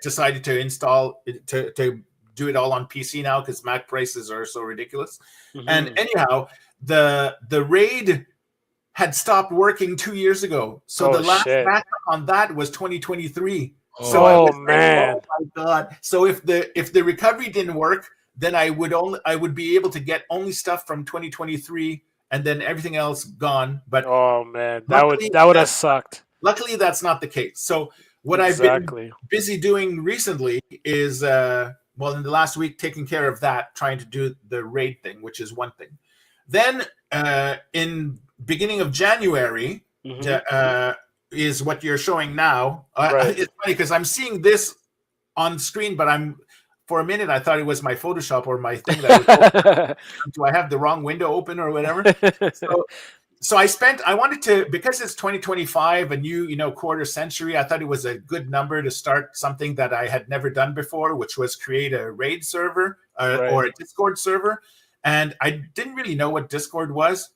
decided to install to do it all on PC now because Mac prices are so ridiculous. And anyhow, the RAID had stopped working 2 years ago, so the last backup on that was 2023. So man, oh my God! So if the recovery didn't work, then I would be able to get only stuff from 2023, and then everything else gone. But oh man, that would have sucked. Luckily, that's not the case. So what I've been busy doing recently is, in the last week, taking care of that, trying to do the RAID thing, which is one thing. Then in beginning of January is what you're showing now. It's funny because I'm seeing this on screen, but for a minute I thought it was my Photoshop or my thing that do I have the wrong window open or whatever? So I wanted to, because it's 2025, a new quarter century, I thought it was a good number to start something that I had never done before, which was create a RAID server or a Discord server. And I didn't really know what Discord was.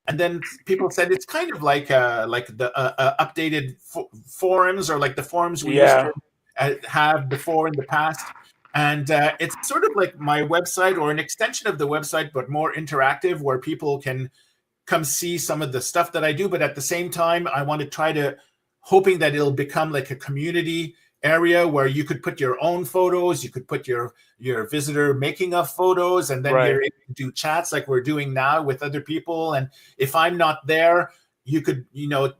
And then people said it's kind of like the updated forums, or like the forums we used to have before in the past. And it's sort of like my website or an extension of the website, but more interactive, where people can come see some of the stuff that I do. But at the same time, I want to try to, hoping that it'll become like a community area where you could put your own photos, you could put your visitor making of photos, and then you're able to do chats like we're doing now with other people. And if I'm not there, you could,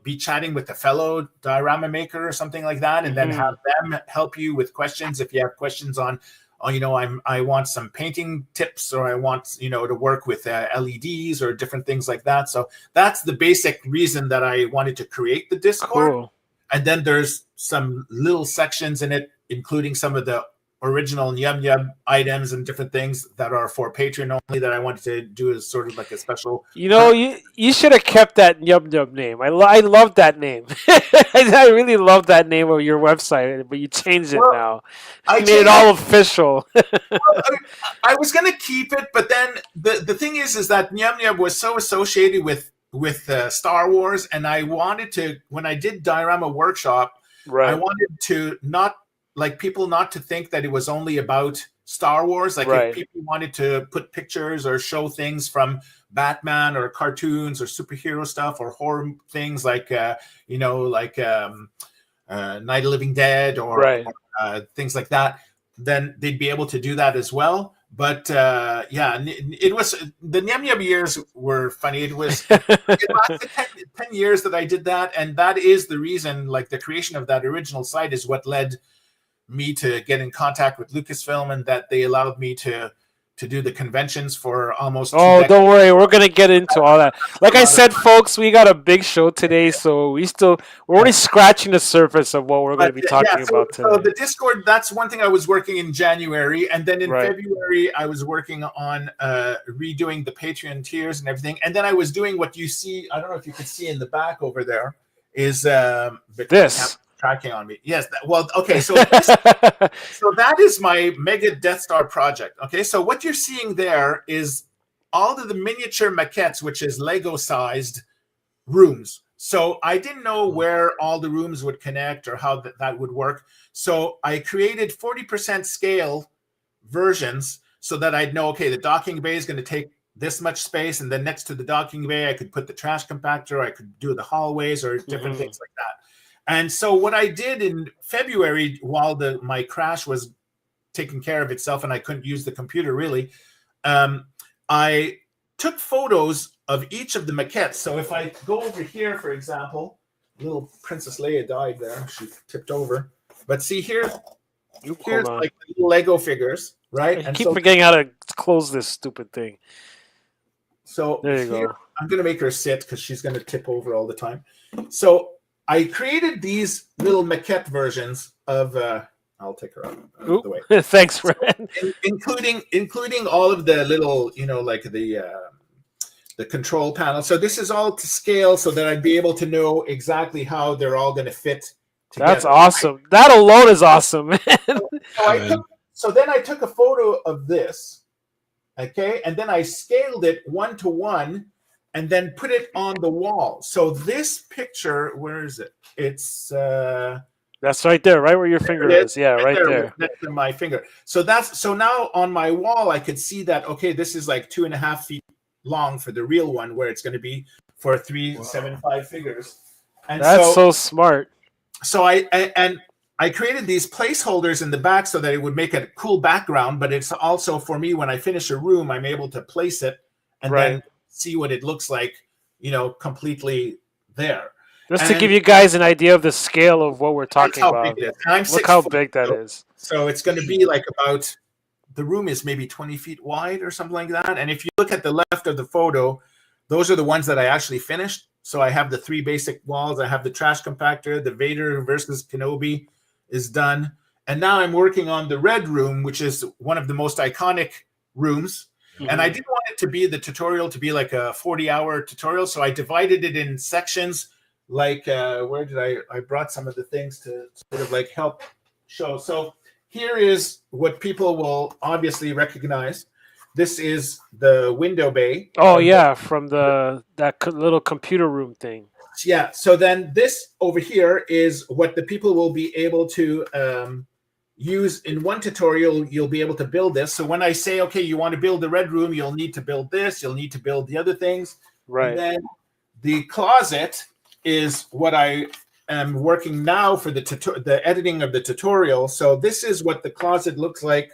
be chatting with a fellow diorama maker or something like that, and then have them help you with questions. If you have questions on, I want some painting tips, or I want, to work with LEDs or different things like that. So that's the basic reason that I wanted to create the Discord. Cool. And then there's some little sections in it, including some of the original Yum Yum items and different things that are for Patreon only, that I wanted to do as sort of like a special. You should have kept that Yum Yum name. I love that name. I really love that name of your website, but you changed it now. You made it all official. I was going to keep it, but then the thing is that Yum Yum was so associated with Star Wars, and I wanted to, when I did Diorama Workshop, I wanted to people not to think that it was only about Star Wars. Like if people wanted to put pictures or show things from Batman or cartoons or superhero stuff or horror things like Night of the Living Dead or things like that, then they'd be able to do that as well. But it was, the Yum Yum years were funny. It lasted 10 years that I did that, and that is the reason, like the creation of that original site is what led me to get in contact with Lucasfilm, and that they allowed me to do the conventions for almost 2 decades. Don't worry, we're gonna get into all that. Like I said, folks, we got a big show today, so we're only scratching the surface of what we're going to be talking about today. So the Discord, that's one thing I was working in January, and then in February I was working on redoing the Patreon tiers and everything, and then I was doing what you see. I don't know if you can see in the back over there is this. Tracking on me. Yes. Okay. So so that is my Mega Death Star project. Okay. So what you're seeing there is all of the miniature maquettes, which is Lego sized rooms. So I didn't know where all the rooms would connect or how that would work. So I created 40% scale versions so that I'd know, okay, the docking bay is going to take this much space, and then next to the docking bay, I could put the trash compactor, I could do the hallways or different things like that. And so what I did in February, while my crash was taking care of itself and I couldn't use the computer really, I took photos of each of the maquettes. So if I go over here, for example, little Princess Leia died there. She tipped over. But see here's like little Lego figures, right? I keep forgetting how to close this stupid thing. So there you go. I'm going to make her sit because she's going to tip over all the time. So I created these little maquette versions of. I'll take her out of the way. Thanks, Fred. So, including all of the little, like the control panel. So this is all to scale so that I'd be able to know exactly how they're all going to fit together. That's awesome. That alone is awesome, man. So then I took a photo of this, okay, and then I scaled it 1-to-1. And then put it on the wall. So this picture, where is it? It's that's right there, right where your finger is. Yeah, right there. Next to my finger. So now on my wall, I could see that. Okay, this is like 2.5 feet long for the real one, where it's going to be for 375 figures. And that's so smart. So I created these placeholders in the back so that it would make a cool background. But it's also for me, when I finish a room, I'm able to place it and then see what it looks like, completely there. Just to give you guys an idea of the scale of what we're talking about. Look how big that is. So it's going to be like about, the room is maybe 20 feet wide or something like that. And if you look at the left of the photo, those are the ones that I actually finished. So I have the 3 basic walls. I have the trash compactor, the Vader versus Kenobi is done. And now I'm working on the red room, which is one of the most iconic rooms. And I didn't want it to be the tutorial to be like a 40-hour tutorial. So I divided it in sections, like where did I brought some of the things to sort of like help show. So here is what people will obviously recognize. This is the window bay. Oh, yeah, from that little computer room thing. Yeah. So then this over here is what the people will be able to use in one tutorial. You'll be able to build this. So when I say, okay, you want to build the red room, you'll need to build this. You'll need to build the other things. Right. And then the closet is what I am working now for the editing of the tutorial. So this is what the closet looks like.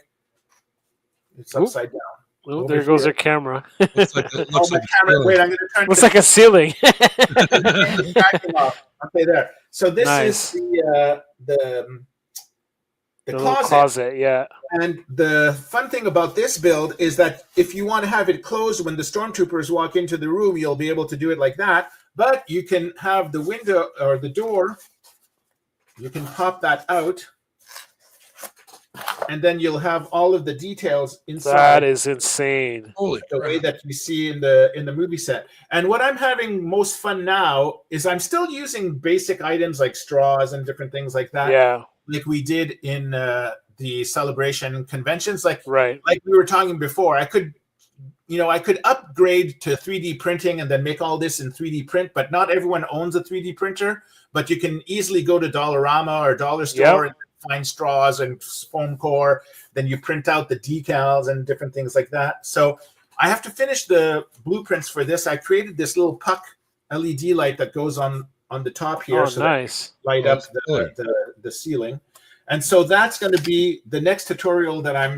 It's upside down. Oh, there goes your camera. Looks like Wait, I'm going to turn. Looks like a ceiling. Okay, there. So this Nice. is the little closet. closet, yeah. And the fun thing about this build is that if you want to have it closed when the stormtroopers walk into the room, you'll be able to do it like that. But you can have the window or the door. You can pop that out. And then you'll have all of the details inside. That is insane. Holy the way that you see in the movie set. And what I'm having most fun now is I'm still using basic items like straws and different things like that. Yeah. Like we did in the celebration conventions. Like Right. we were talking before, I could upgrade to 3D printing and then make all this in 3D print, but not everyone owns a 3D printer. But you can easily go to Dollarama or Dollar Store and find straws and foam core. Then you print out the decals and different things like that. So I have to finish the blueprints for this. I created this little puck LED light that goes on the top here. Oh, so nice. Light up the ceiling. And so that's going to be the next tutorial that I'm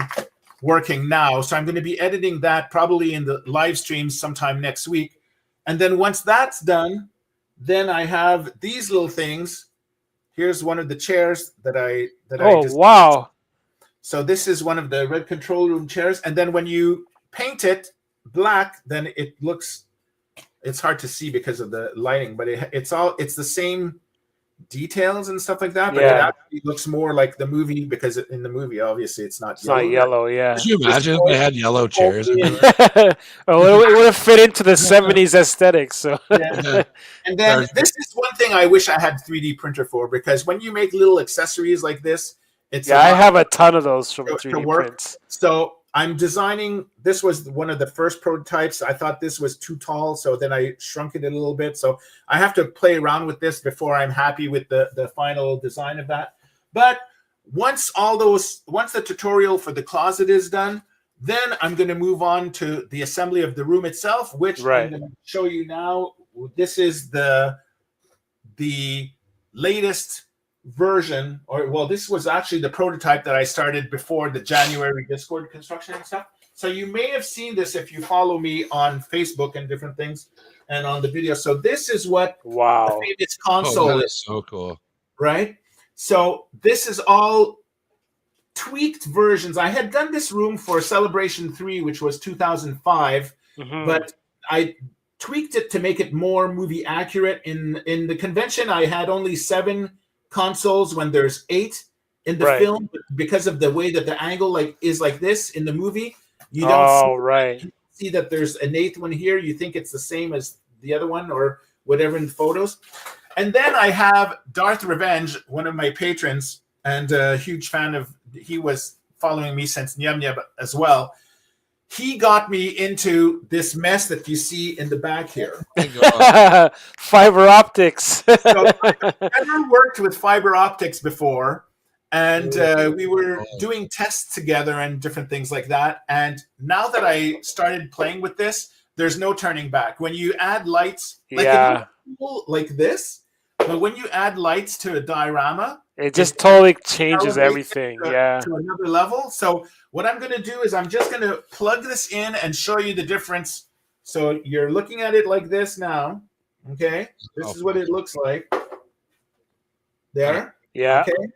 working now. So I'm going to be editing that probably in the live streams sometime next week. And then once that's done, then I have these little things. Here's one of the chairs that I just wow. So this is one of the red control room chairs. And then when you paint it black, then it's hard to see because of the lighting, but it's the same details and stuff like that, but it actually looks more like the movie because in the movie, obviously, it's not yellow. Yeah. Could you imagine if they had yellow chairs? Oh, it would have fit into the 70s aesthetic. So. Yeah. And then this is one thing I wish I had 3D printer for, because when you make little accessories like this, it's I have a ton of those from 3D prints. So I'm designing. This was one of the first prototypes. I thought this was too tall, so then I shrunk it a little bit. So I have to play around with this before I'm happy with the final design of that. But once the tutorial for the closet is done, then I'm going to move on to the assembly of the room itself, which I'm going to show you now. This is the latest version, this was actually the prototype that I started before the January Discord construction and stuff. So you may have seen this if you follow me on Facebook and different things and on the video. So this is what the famous console is. So cool. Right? So this is all tweaked versions. I had done this room for Celebration 3, which was 2005, but I tweaked it to make it more movie accurate. In the convention, I had only 7 consoles when there's 8 in the film, but because of the way that the angle is like this in the movie, you don't see that there's an 8th one here. You think it's the same as the other one or whatever in the photos. And then I have Darth Revenge, one of my patrons and a huge fan of. He was following me since Nyam Nyam as well. He got me into this mess that you see in the back here. Fiber optics. So I've never worked with fiber optics before, and we were doing tests together and different things like that. And now that I started playing with this, there's no turning back. When you add lights, like this, but when you add lights to a diorama, it just totally changes everything. To another level. So what I'm going to do is I'm just going to plug this in and show you the difference. So you're looking at it like this now. Okay. This is what it looks like. There. Yeah. Okay.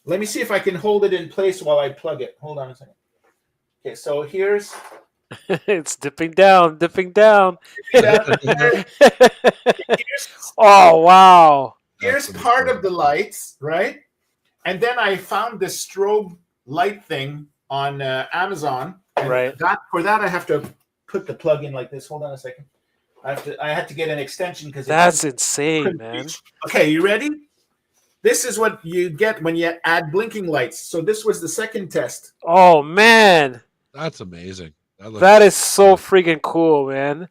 Let me see if I can hold it in place while I plug it. Hold on a second. Okay. So here's. It's dipping down. Oh, wow. Here's part of the lights, right? And then I found this strobe light thing on Amazon. And for that, I have to put the plug in like this. Hold on a second. I had to get an extension because that's insane, man. Okay, you ready? This is what you get when you add blinking lights. So this was the second test. Oh man, that's amazing. That is so freaking cool, man.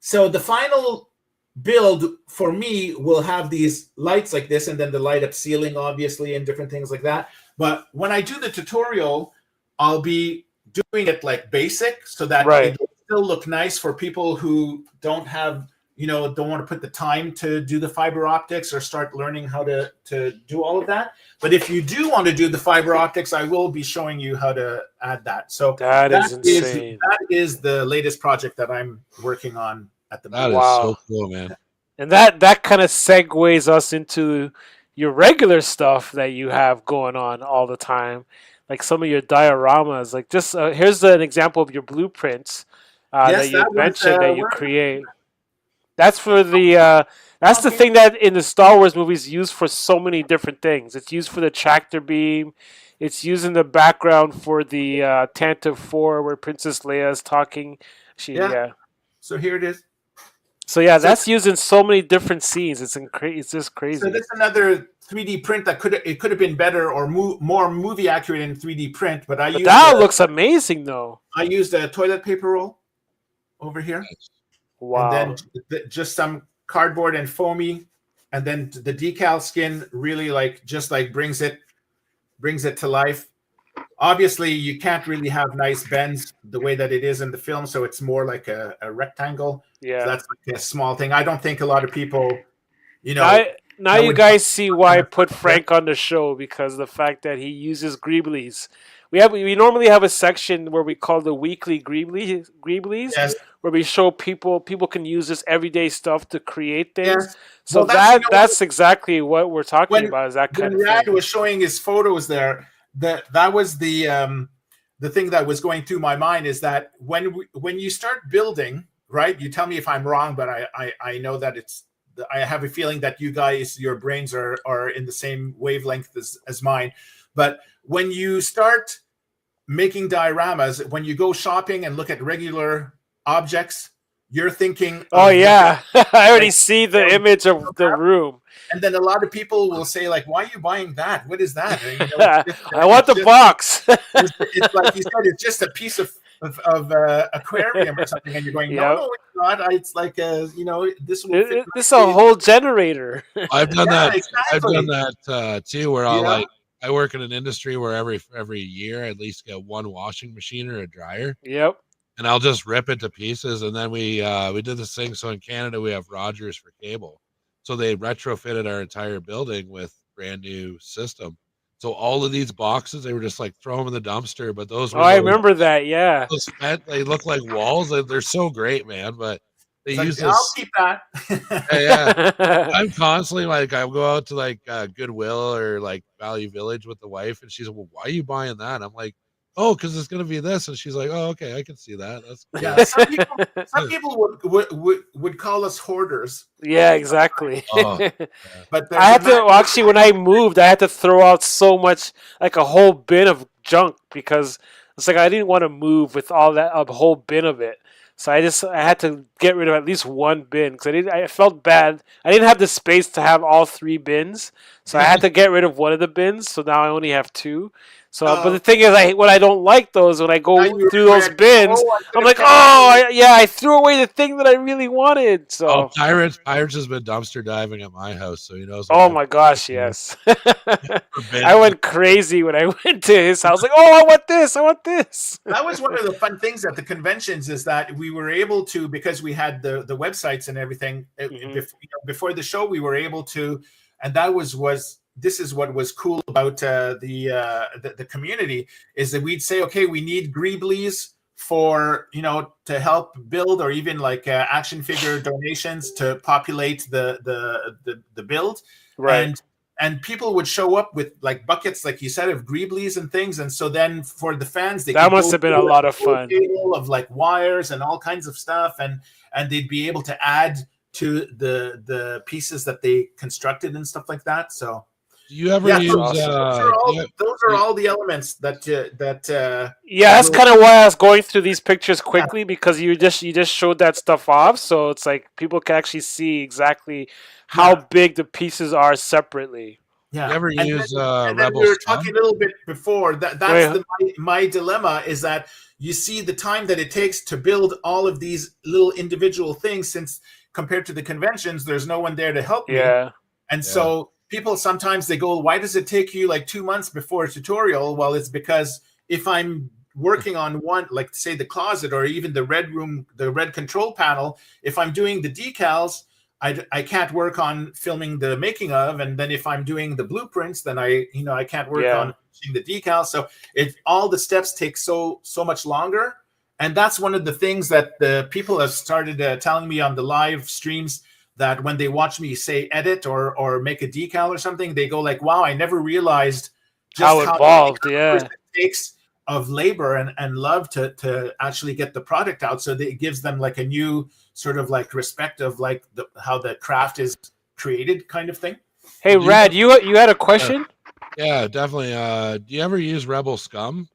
So the final build for me will have these lights like this, and then the light up ceiling, obviously, and different things like that. But when I do the tutorial, I'll be doing it like basic so that it will still look nice for people who don't have, don't want to put the time to do the fiber optics or start learning how to do all of that. But if you do want to do the fiber optics, I will be showing you how to add that. So that is insane. That is the latest project that I'm working on at the moment. That is so cool, man. And that kind of segues us into your regular stuff that you have going on all the time, like some of your dioramas. Like just here's an example of your blueprints that you mentioned that you create. That's for the that's the thing that in the Star Wars movies used for so many different things. It's used for the tractor beam. It's used in the background for the Tantive 4 where Princess Leia is talking. So here it is. So yeah, that's used in so many different scenes. It's just crazy. So this is another 3D print that could have been better or more movie accurate in 3D print, but that looks amazing though. I used a toilet paper roll over here. Wow. And then just some cardboard and foamy, and then the decal skin really brings it to life. Obviously, you can't really have nice bends the way that it is in the film, so it's more like a rectangle. Yeah, so that's like a small thing. I don't think a lot of people, Now you guys see why I put Frank on the show, because the fact that he uses greeblies. We normally have a section where we call the weekly greeblies, yes. where we show people can use this everyday stuff to create things. Yes. So that's exactly what we're talking about. Is that kind of thing. When Rad was showing his photos there, that was the thing that was going through my mind, is that when you start building, right? You tell me if I'm wrong, but I know that I have a feeling that you guys, your brains are in the same wavelength as mine. But when you start making dioramas, when you go shopping and look at regular objects, you're thinking, oh yeah, I already see the image of the room. And then a lot of people will say, like, why are you buying that? What is that? I want the box. It's like you said, it's just a piece of aquarium or something, and you're going, no, it's not. It's like this will fit. This is a whole generator. I've done that. Exactly. I've done that too, where I work in an industry where every year I at least get one washing machine or a dryer. Yep. And I'll just rip it to pieces, and then we did this thing. So in Canada we have Rogers for cable, so they retrofitted our entire building with brand new system. So all of these boxes, they were just like throw them in the dumpster. But those were I remember that. Yeah, they look like walls. They're so great, man. But they use this. I'll keep that. Yeah. I'm constantly like, I go out to like Goodwill or like Value Village with the wife, and she's like, well, why are you buying that? I'm like, oh, because it's gonna be this, and she's like, oh, okay, I can see that. That's cool. Yeah. Some people would call us hoarders. Yeah, exactly. Yeah. But I had to actually, when I moved, I had to throw out so much, like a whole bin of junk, because it's like I didn't want to move with all that, a whole bin of it. So I had to get rid of at least one bin, because I felt bad. I didn't have the space to have all 3 bins, so I had to get rid of one of the bins. So now I only have 2. So, but the thing is, when I don't like those, when I go through those bins, I'm like, I threw away the thing that I really wanted. So, Pirates has been dumpster diving at my house, so he knows. Oh my gosh, yes! I went crazy when I went to his house. Like, oh, I want this, I want this. That was one of the fun things at the conventions, is that we were able to, because we had the websites and everything before the show, we were able to, and that was. This is what was cool about the community, is that we'd say, okay, we need greeblies for, to help build, or even like action figure donations to populate the build. Right. And people would show up with like buckets, like you said, of greeblies and things. And so then for the fans, that must have been a lot of fun. Of like wires and all kinds of stuff, and they'd be able to add to the pieces that they constructed and stuff like that. So. Do you ever use? Those are all the elements that. Yeah, that's kind of why I was going through these pictures quickly, because you just showed that stuff off, so it's like people can actually see exactly how big the pieces are separately. Yeah. You ever use and then we were talking a little bit before. That's my dilemma, is that you see the time that it takes to build all of these little individual things, compared to the conventions, there's no one there to help me. Yeah. And so people sometimes they go, why does it take you like 2 months before a tutorial? Well, it's because if I'm working on one, like say the closet or even the red room, the red control panel, if I'm doing the decals, I can't work on filming the making of. And then if I'm doing the blueprints, then I can't work on the decals. So all the steps take so much longer. And that's one of the things that the people have started telling me on the live streams, that when they watch me say edit or make a decal or something, they go like, wow, I never realized just how involved it takes of labor and love to actually get the product out. So that it gives them like a new sort of like respect of like how the craft is created kind of thing. Hey, Rad, you had a question? Yeah, definitely. Do you ever use Rebel Scum?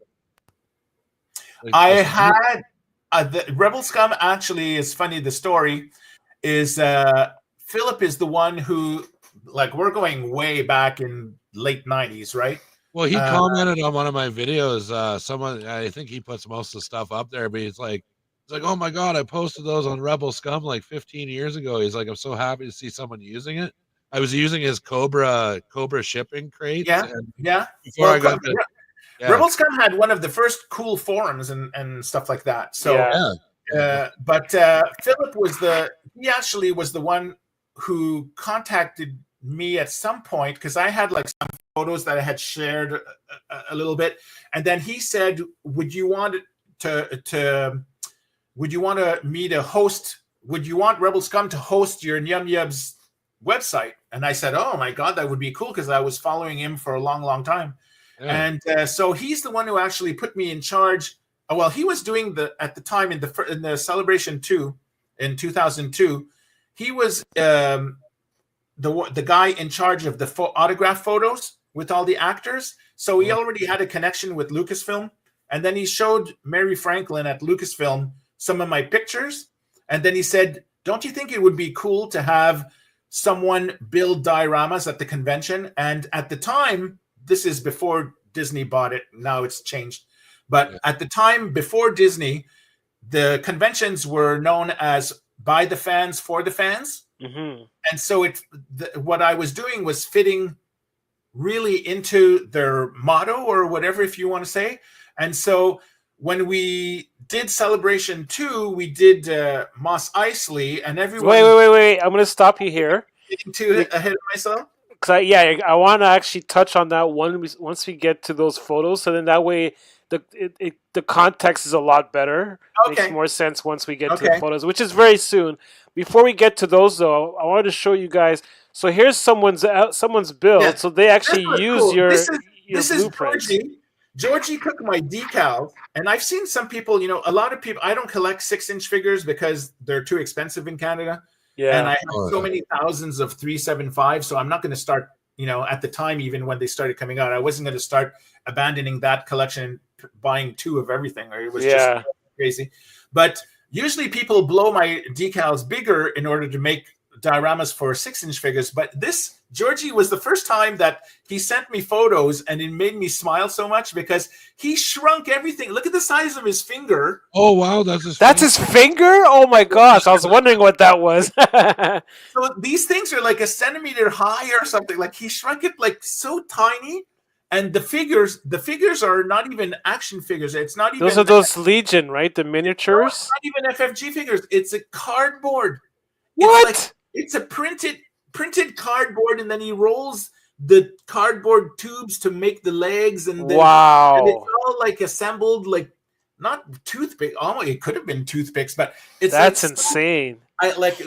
Like, I had the Rebel Scum actually is funny. The story is Philip is the one who, like, we're going way back in late 90s, right? Well, he commented on one of my videos. Someone, I think he puts most of the stuff up there, but he's like, oh my God, I posted those on Rebel Scum like 15 years ago. He's like, I'm so happy to see someone using it. I was using his Cobra shipping crate. Yeah. Before I got Rebel Scum had one of the first cool forums and stuff like that. So, but Philip he actually was the one who contacted me at some point, because I had like some photos that I had shared a little bit, and then he said, would you want me to host, would you want Rebel Scum to host your Nyum Yub's website? And I said, oh my God, that would be cool, because I was following him for a long time. And so he's the one who actually put me in charge. Well, he was doing at the time in the Celebration 2 in 2002, he was the guy in charge of the autograph photos with all the actors. So he already had a connection with Lucasfilm. And then he showed Mary Franklin at Lucasfilm some of my pictures. And then he said, don't you think it would be cool to have someone build dioramas at the convention? And at the time, this is before Disney bought it. Now it's changed. But at the time, before Disney, the conventions were known as by the fans, for the fans. Mm-hmm. And so what I was doing was fitting really into their motto, or whatever, if you want to say. And so when we did Celebration 2, we did Mos Eisley, and everyone... Wait. I'm going to stop you here. Getting ahead of myself? Because I want to actually touch on that once we get to those photos. So then that way the context is a lot better. Okay. Makes more sense once we get to the photos, which is very soon. Before we get to those, though, I wanted to show you guys. So here's someone's build. Yeah. So they actually use your blueprints. Georgie took my decals, and I've seen some people, a lot of people, I don't collect 6-inch figures because they're too expensive in Canada. Yeah. And I have so many thousands of 375, so I'm not going to start, at the time, even when they started coming out, I wasn't going to start abandoning that collection, buying 2 of everything, or it was just crazy. But usually people blow my decals bigger in order to make dioramas for 6-inch figures. But this, Georgie, was the first time that he sent me photos, and it made me smile so much because he shrunk everything. Look at the size of his finger. Oh, wow. That's his finger? Oh, my gosh. I was wondering what that was. So these things are like a centimeter high or something. Like, he shrunk it like so tiny. And the figures are not even action figures. It's not even... Those are those Legion, right? The miniatures? No, not even FFG figures. It's a cardboard. What? It's a printed cardboard, and then he rolls the cardboard tubes to make the legs, and then and it's all like assembled, like not toothpick. Oh, it could have been toothpicks, but that's insane.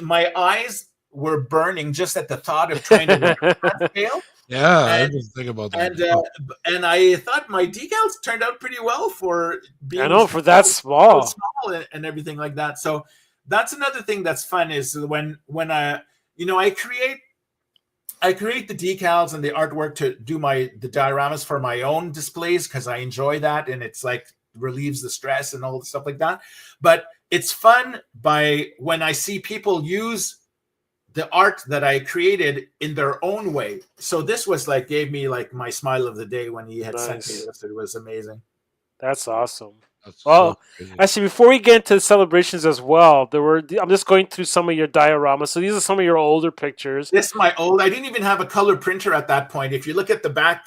My eyes were burning just at the thought of trying to scale. Yeah, I didn't think about that. And I thought my decals turned out pretty well for being. I know, for that small and everything like that. So that's another thing that's fun is when I create the decals and the artwork to do the dioramas for my own displays, because I enjoy that, and it's like relieves the stress and all the stuff like that. But it's fun when I see people use the art that I created in their own way. So this was gave me my smile of the day when he had sent me this. It was amazing. That's awesome. That's so Well, crazy. actually, before we get into the celebrations as well, I'm just going through some of your dioramas. So these are some of your older pictures. This is my old. I didn't even have a color printer at that point. If you look at the back,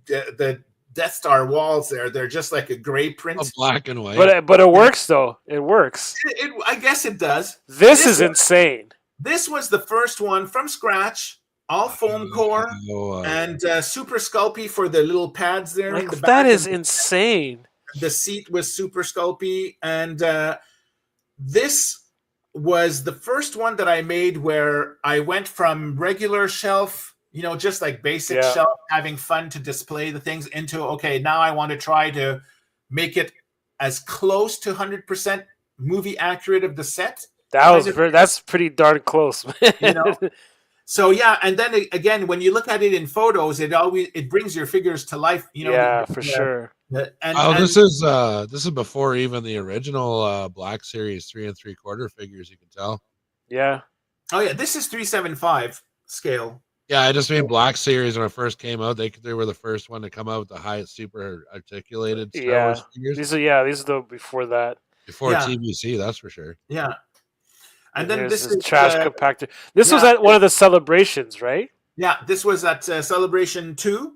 the Death Star walls there, they're just like a gray print. Black and white. But it works though. It works. I guess it does. This is insane. This was the first one from scratch, all foam core and super sculpey for the little pads there. Like, in the back. that is insane. The seat was super sculpey, and this was the first one that I made where I went from regular shelf, just like basic shelf, having fun to display the things, into, okay, now I want to try to make it as close to 100% movie accurate of the set. That's pretty darn close, man. So yeah, and then again, when you look at it in photos, it brings your figures to life. Yeah, for sure. This is before even the original Black Series 3 3/4 figures. You can tell. Yeah. Oh yeah, this is 375 scale. Yeah, I just mean Black Series when it first came out. They were the first one to come out with the highest super articulated Star Wars figures. These are the before that. Before TVC, that's for sure. Yeah. And then this is trash compactor. This was at one of the celebrations, right? Yeah, this was at Celebration 2.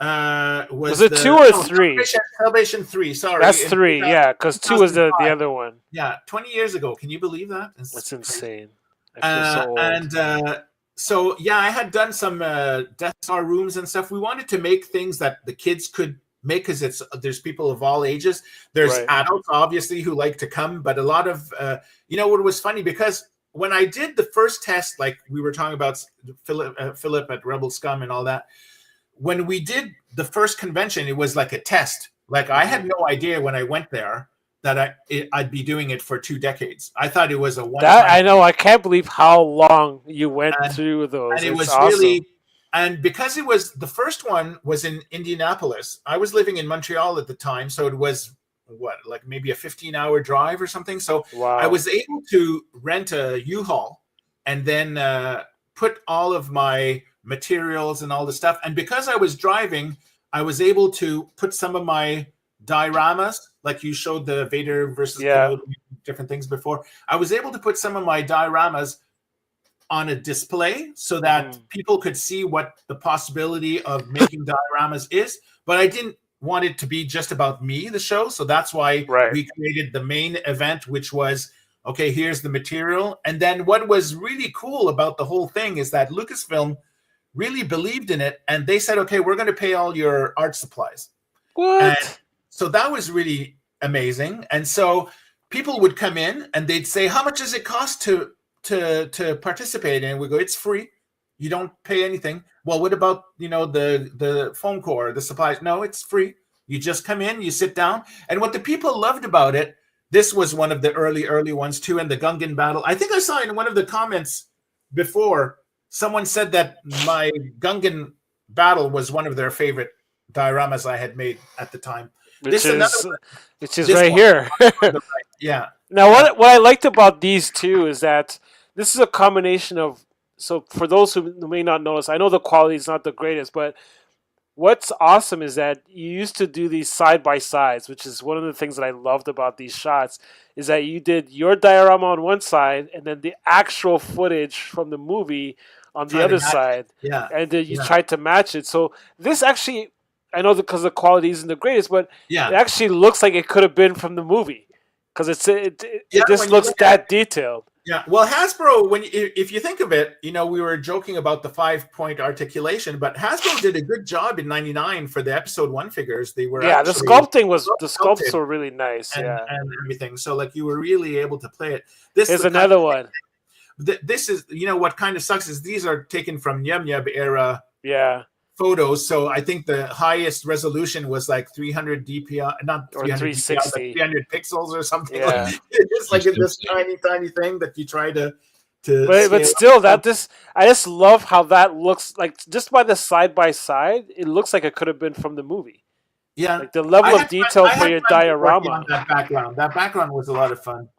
Was it 2 or 3? Celebration 3, sorry. That's 3, yeah, because 2 was the other one. Yeah, 20 years ago. Can you believe that? That's insane. I feel so old. And so, yeah, I had done some Death Star rooms and stuff. We wanted to make things that the kids could make, because there's people of all ages. There's adults, obviously, who like to come, but a lot of, what was funny, because when I did the first test, like we were talking about Philip at Rebel Scum and all that, when we did the first convention, it was like a test. Like, I had no idea when I went there that I'd be doing it for 2 decades. I thought it was a one-time. I know. I can't believe how long you went through those. And it was awesome. really, and because it was, the first one was in Indianapolis. I was living in Montreal at the time, so it was like maybe a 15-hour drive or something. So I was able to rent a U-Haul and then put all of my materials and all the stuff. And because I was driving, I was able to put some of my dioramas, like you showed the Vader versus different things before. I was able to put some of my dioramas on a display so that people could see what the possibility of making dioramas is. But I didn't want it to be just about me, the show. So that's why we created the main event, which was, okay, here's the material. And then what was really cool about the whole thing is that Lucasfilm really believed in it. And they said, okay, we're going to pay all your art supplies. What? And so that was really amazing. And so people would come in and they'd say, how much does it cost to participate? And we go, it's free. You don't pay anything. Well, what about, the foam core, the supplies? No, it's free. You just come in, you sit down. And what the people loved about it, this was one of the early ones too, and the Gungan battle. I think I saw in one of the comments before, someone said that my Gungan battle was one of their favorite dioramas I had made at the time. Which is right here. Yeah. Now, what I liked about these two is that this is a combination of, so for those who may not notice, I know the quality is not the greatest, but what's awesome is that you used to do these side-by-sides, which is one of the things that I loved about these shots, is that you did your diorama on one side and then the actual footage from the movie on the other side. Yeah. And then you tried to match it. So this actually, I know because the quality isn't the greatest, but it actually looks like it could have been from the movie because it just looks that detailed. Yeah, well, Hasbro, if you think of it, we were joking about the 5-point articulation, but Hasbro did a good job in '99 for the Episode 1 figures. They were the sculpts were really nice, and everything. So like you were really able to play it. Here's another one. This is what kind of sucks is these are taken from Yum Yum era. Yeah. Photos, so I think the highest resolution was like 300 DPI, not 300 360, DPI, like 300 pixels or something. Yeah. It's like this tiny thing that you try to. But still, I just love how that looks. Like just by the side by side, it looks like it could have been from the movie. Yeah, like the level of detail for your diorama. That background was a lot of fun.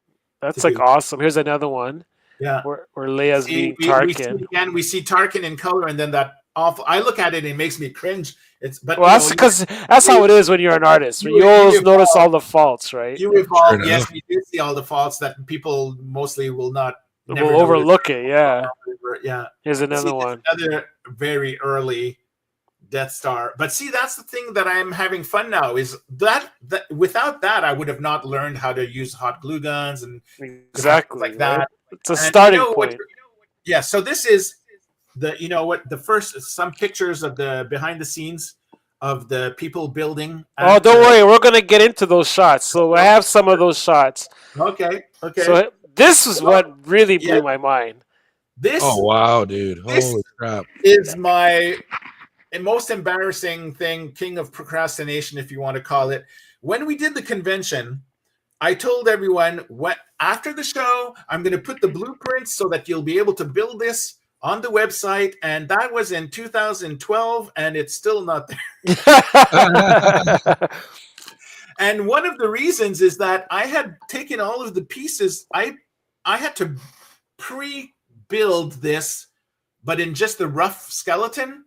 That's like awesome. Here's another one. Yeah, where Leia's being Tarkin. We see Tarkin in color, and then that awful. I look at it and it makes me cringe. But well, that's because that's how it is when you're an artist. You always notice all the faults, right? You evolve. Sure, yes, we do see all the faults that people mostly will not. Will overlook it. Yeah. Yeah. Here's another one. Another very early Death Star. But see, that's the thing that I'm having fun now is that without that, I would have not learned how to use hot glue guns and exactly like that. Right? It's a starting point. Yeah. So this is the first, some pictures of the behind the scenes of the people building. Oh, don't worry. We're going to get into those shots. So I have some of those shots. Okay. So this is what really blew my mind. Oh, wow, dude. Holy crap. Is my most embarrassing thing, king of procrastination, if you want to call it. When we did the convention, I told everyone, after the show, I'm going to put the blueprints so that you'll be able to build this on the website. And that was in 2012, and it's still not there. And one of the reasons is that I had taken all of the pieces. I had to pre-build this, but in just the rough skeleton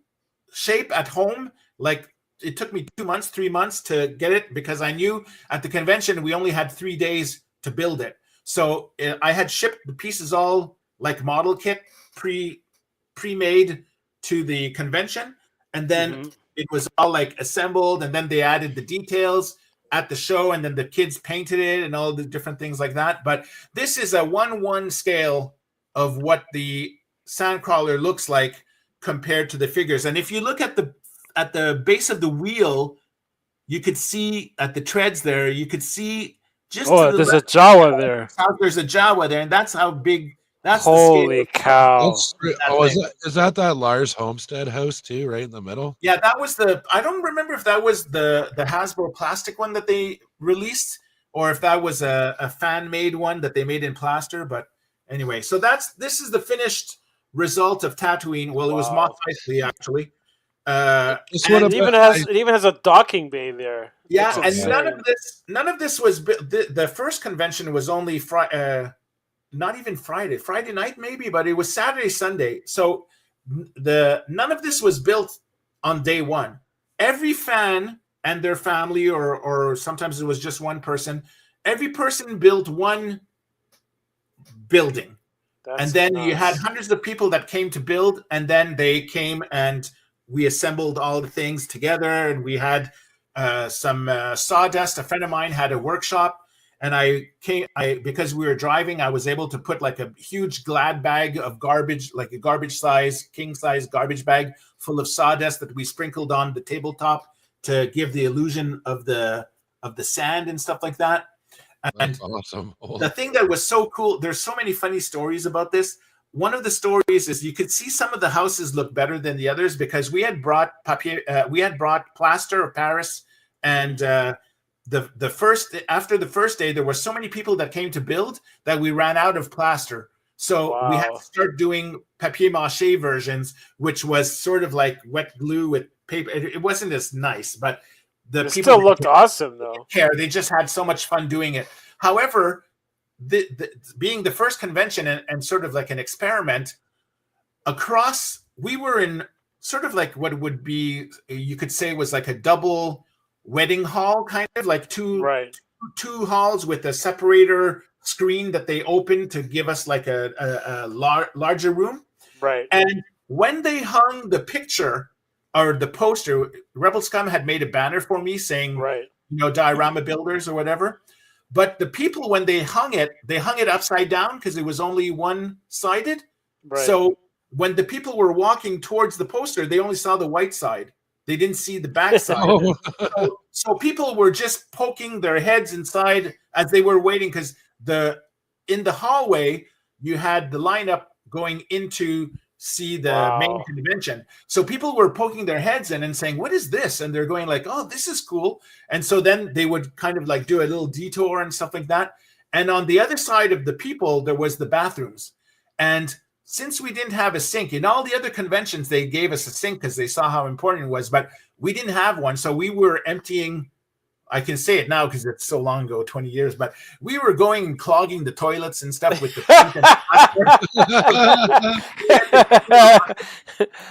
shape at home. Like, it took me 2 months, 3 months to get it, because I knew at the convention we only had 3 days to build it. So I had shipped the pieces all like model kit pre-made to the convention, and then it was all like assembled, and then they added the details at the show, and then the kids painted it and all the different things like that. But this is a 1:1 scale of what the Sandcrawler looks like compared to the figures. And if you look at the base of the wheel, you could see at the treads there, you could see just there's a Jawa there. There's a Jawa there, and that's how big. That's holy cow! Is that Lars Homestead house too, right in the middle? Yeah, that was I don't remember if that was the Hasbro plastic one that they released, or if that was a fan made one that they made in plaster. But anyway, so this is the finished result of Tatooine. Well, it was Mos Eisley actually. It even has a docking bay there. Yeah, and none of this was the first convention was only not even Friday night maybe, but it was Saturday, Sunday. So none of this was built on day one. Every fan and their family, or sometimes it was just one person, every person built one building. And then you had hundreds of people that came to build, and then they came and we assembled all the things together, and we had some sawdust. A friend of mine had a workshop, and because we were driving, I was able to put like a huge Glad bag of garbage, like a garbage size, king size garbage bag full of sawdust that we sprinkled on the tabletop to give the illusion of the sand and stuff like that. And that's awesome. The thing that was so cool, there's so many funny stories about this. One of the stories is you could see some of the houses look better than the others because we had brought plaster of Paris, and after the first day, there were so many people that came to build that we ran out of plaster. So we had to start doing papier-mâché versions, which was sort of like wet glue with paper. It wasn't as nice, but it still looked awesome, though. They just had so much fun doing it. However, being the first convention and sort of like an experiment we were in sort of like what would be, you could say, was like a double wedding hall, kind of like two halls with a separator screen that they opened to give us like a larger room. Right. And when they hung the picture or the poster, Rebel Scum had made a banner for me saying, Diorama Builders or whatever. But the people, when they hung it upside down because it was only one-sided. Right. So when the people were walking towards the poster, they only saw the white side. They didn't see the back side. So people were just poking their heads inside as they were waiting, because in the hallway, you had the lineup going into see the main convention. So people were poking their heads in and saying, what is this? And they're going like, oh, this is cool. And so then they would kind of like do a little detour and stuff like that. And on the other side of the people, there was the bathrooms. And since we didn't have a sink, in all the other conventions, they gave us a sink because they saw how important it was, but we didn't have one. So we were emptying I can say it now because it's so long ago, 20 years, but we were going and clogging the toilets and stuff with the paint and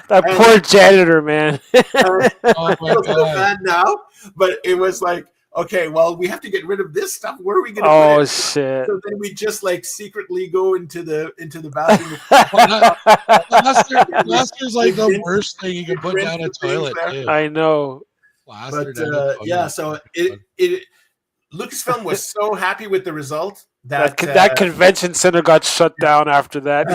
that poor janitor, man. Oh my I feel so god. bad now, but it was like, okay, well, we have to get rid of this stuff. Where are we going to Oh put it? shit. So then we just like secretly go into the bathroom. Plaster's like the worst thing you can put down a Rinse the things toilet. there. Too. I know. Plaster But down a toilet. yeah, so it Lucasfilm was so happy with the result that That convention center got shut down after that.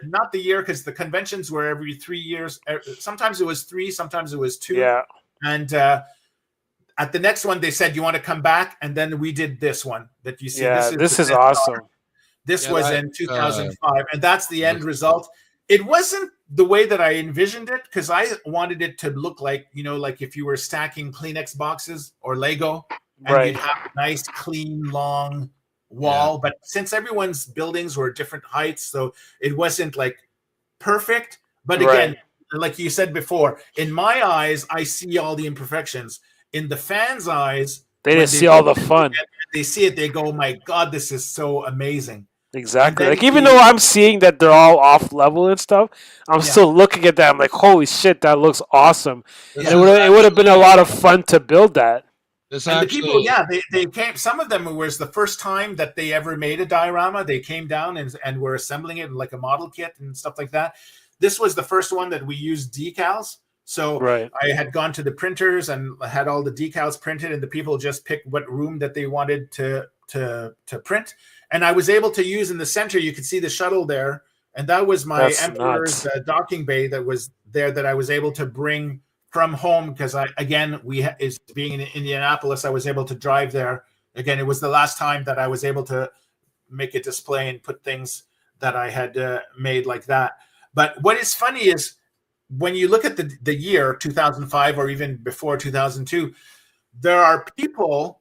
not the year, because the conventions were every 3 years. Sometimes it was 3, sometimes it was 2. Yeah. And at the next one, they said, "You want to come back?" And then we did this one that you see. Yeah, this is the awesome. This was in 2005, and that's the end result. It wasn't the way that I envisioned it, because I wanted it to look like, like if you were stacking Kleenex boxes or Lego, and you'd have a nice, clean, long wall. But since everyone's buildings were different heights, so it wasn't like perfect. But again, like you said before, in my eyes, I see all the imperfections. In the fans' eyes, they didn't see all the fun. They see it, they go, "Oh my God, this is so amazing." Exactly. Like, even though I'm seeing that they're all off level and stuff, I'm still looking at that. I'm like, holy shit, that looks awesome. And it would have been a lot of fun to build that. The people, they came. Some of them, it was the first time that they ever made a diorama. They came down and were assembling it like a model kit and stuff like that. This was the first one that we used decals. So I had gone to the printers and had all the decals printed, and the people just picked what room that they wanted to print. And I was able to use in the center, you could see the shuttle there, and that was my Emperor's docking bay that was there that I was able to bring from home, because being in Indianapolis, I was able to drive there. Again, it was the last time that I was able to make a display and put things that I had made like that. But what is funny is, when you look at the year 2005 or even before 2002, there are people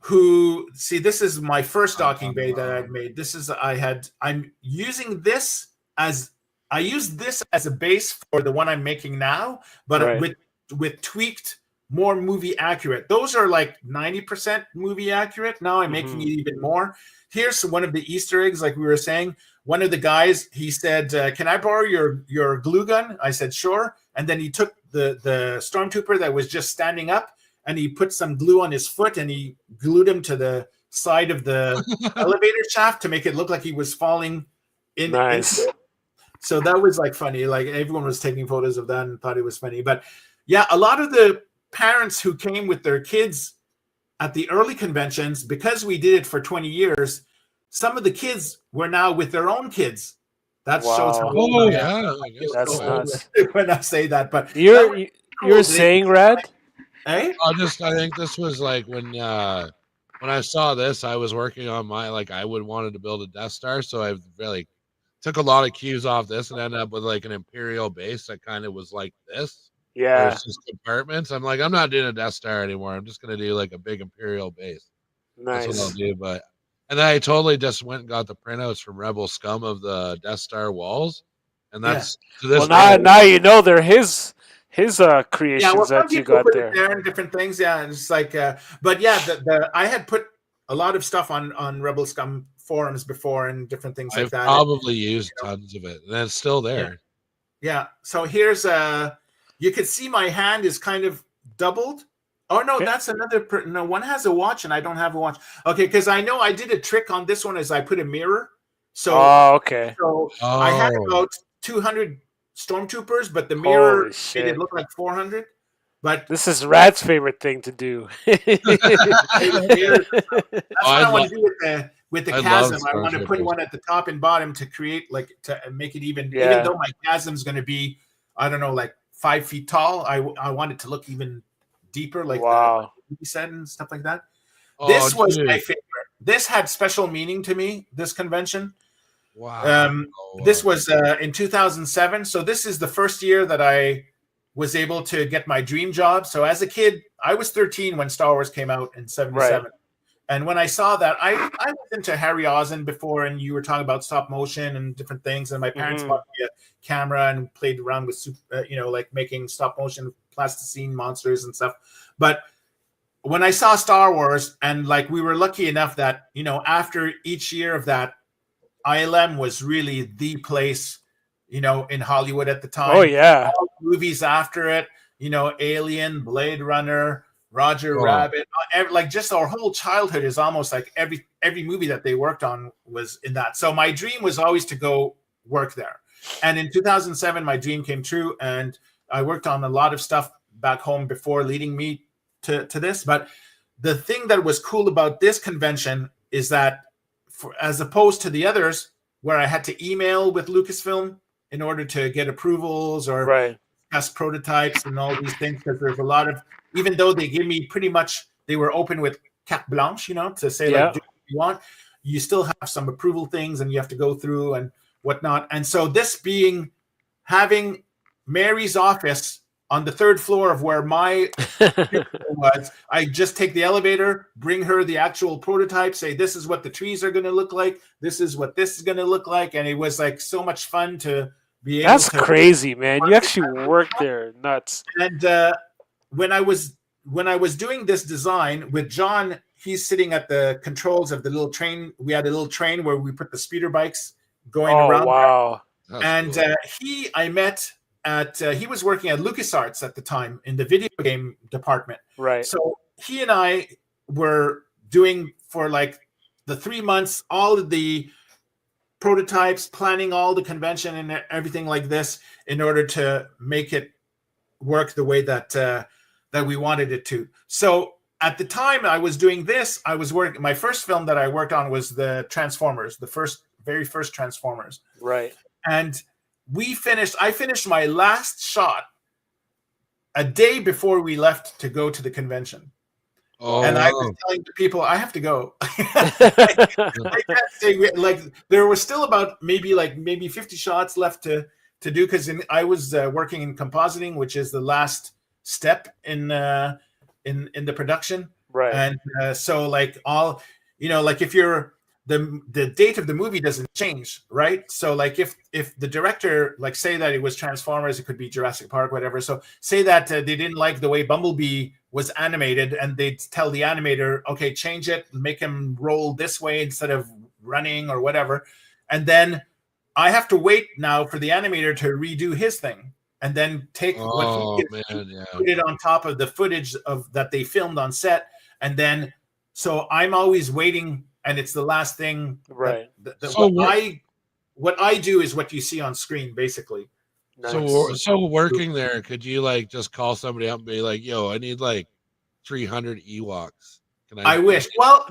who see, this is my first docking bay that I've made. I'm using this as, I use this as a base for the one I'm making now, but with tweaked, more movie accurate. Those are like 90% movie accurate. Now I'm making it even more. Here's one of the Easter eggs, like we were saying. One of the guys, he said, "Can I borrow your glue gun?" I said, "Sure." And then he took the stormtrooper that was just standing up, and he put some glue on his foot, and he glued him to the side of the elevator shaft to make it look like he was falling in. Nice. So that was like funny. Like, everyone was taking photos of that and thought it was funny. But yeah, a lot of the parents who came with their kids at the early conventions, because we did it for 20 years, some of the kids were now with their own kids. That shows how old I am. That's nuts. When I say that, but you're saying, Rad? Hey? I think this was like when I saw this, I was working on I wanted to build a Death Star, so I really took a lot of cues off this and ended up with like an Imperial base that kind of was like this. Yeah. There's just compartments. I'm like, I'm not doing a Death Star anymore. I'm just gonna do like a big Imperial base. Nice. That's what I'll do. And then I totally just went and got the printouts from Rebel Scum of the Death Star walls, and that's to this. Well, now you know they're his creations that you got there. And different things, and it's like, but yeah, I had put a lot of stuff on Rebel Scum forums before and different things like that. I've probably used tons of it, and it's still there. Yeah. So here's you can see my hand is kind of doubled. Oh no, that's another. No, one has a watch and I don't have a watch. Okay, because I know I did a trick on this one, is I put a mirror. So I had about 200 stormtroopers, but the mirror made it look like 400. But this is Rad's favorite thing to do. That's what I want to do with the chasm. I want to put one at the top and bottom to create, like, to make it even. Yeah. Even though my chasm's going to be, I don't know, like 5 feet tall, I want it to look even deeper, like you said, and stuff like that. This was my favorite. This had special meaning to me, this convention. Wow. This was in 2007. So this is the first year that I was able to get my dream job. So as a kid, I was 13 when Star Wars came out in 77. Right. And when I saw that, I was into Harryhausen before, and you were talking about stop motion and different things. And my parents bought me a camera and played around with, like making stop motion plasticine monsters and stuff. But when I saw Star Wars, and like we were lucky enough that, you know, after each year of that, ILM was really the place, you know, in Hollywood at the Oh time. yeah. All the movies after it, you know, Alien, Blade Runner, Roger Oh. Rabbit, like just our whole childhood is almost like every movie that they worked on was in that. So my dream was always to go work there. And in 2007, my dream came true, and I worked on a lot of stuff back home before leading me to this. But the thing that was cool about this convention is that, as opposed to the others where I had to email with Lucasfilm in order to get approvals or Right. test prototypes and all these things, because there's a lot of, even though they give me pretty much, they were open with carte blanche, you know, to say like, do what you want, you still have some approval things and you have to go through and whatnot. And so this being, having Mary's office on the third floor of where my was, I just take the elevator, bring her the actual prototype, say this is what the trees are going to look like, this is what this is going to look like, and it was like so much fun to be able That's to. crazy, man. You actually worked there. Nuts. And when I was doing this design with John, he's sitting at the controls of the little train. We had a little train where we put the speeder bikes going around. Wow. And cool. I met at he was working at LucasArts at the time in the video game department. Right. So he and I were doing for like the 3 months all of the prototypes, planning all the convention and everything like this in order to make it work the way that that we wanted it to. So at the time I was doing this, I was working. My first film that I worked on was the Transformers, the very first Transformers. Right. And I finished my last shot a day before we left to go to the convention. Oh, and wow. I was telling the people, I have to go. I can't stay. Like there was still about maybe 50 shots left to do, because I was working in compositing, which is the last step in the production. Right. And so like all, you know, like if you're the date of the movie doesn't change, right? So like if the director, like say that it was Transformers, it could be Jurassic Park, whatever. So say that they didn't like the way Bumblebee was animated, and they'd tell the animator, okay, change it, make him roll this way instead of running or whatever. And then I have to wait now for the animator to redo his thing, and then take what he put it on top of the footage of that they filmed on set. And then, so I'm always waiting, and it's the last thing. Right. What I do is what you see on screen, basically. Nice. So working there, could you like just call somebody up and be like, "Yo, I need like 300 Ewoks"? I wish. Well,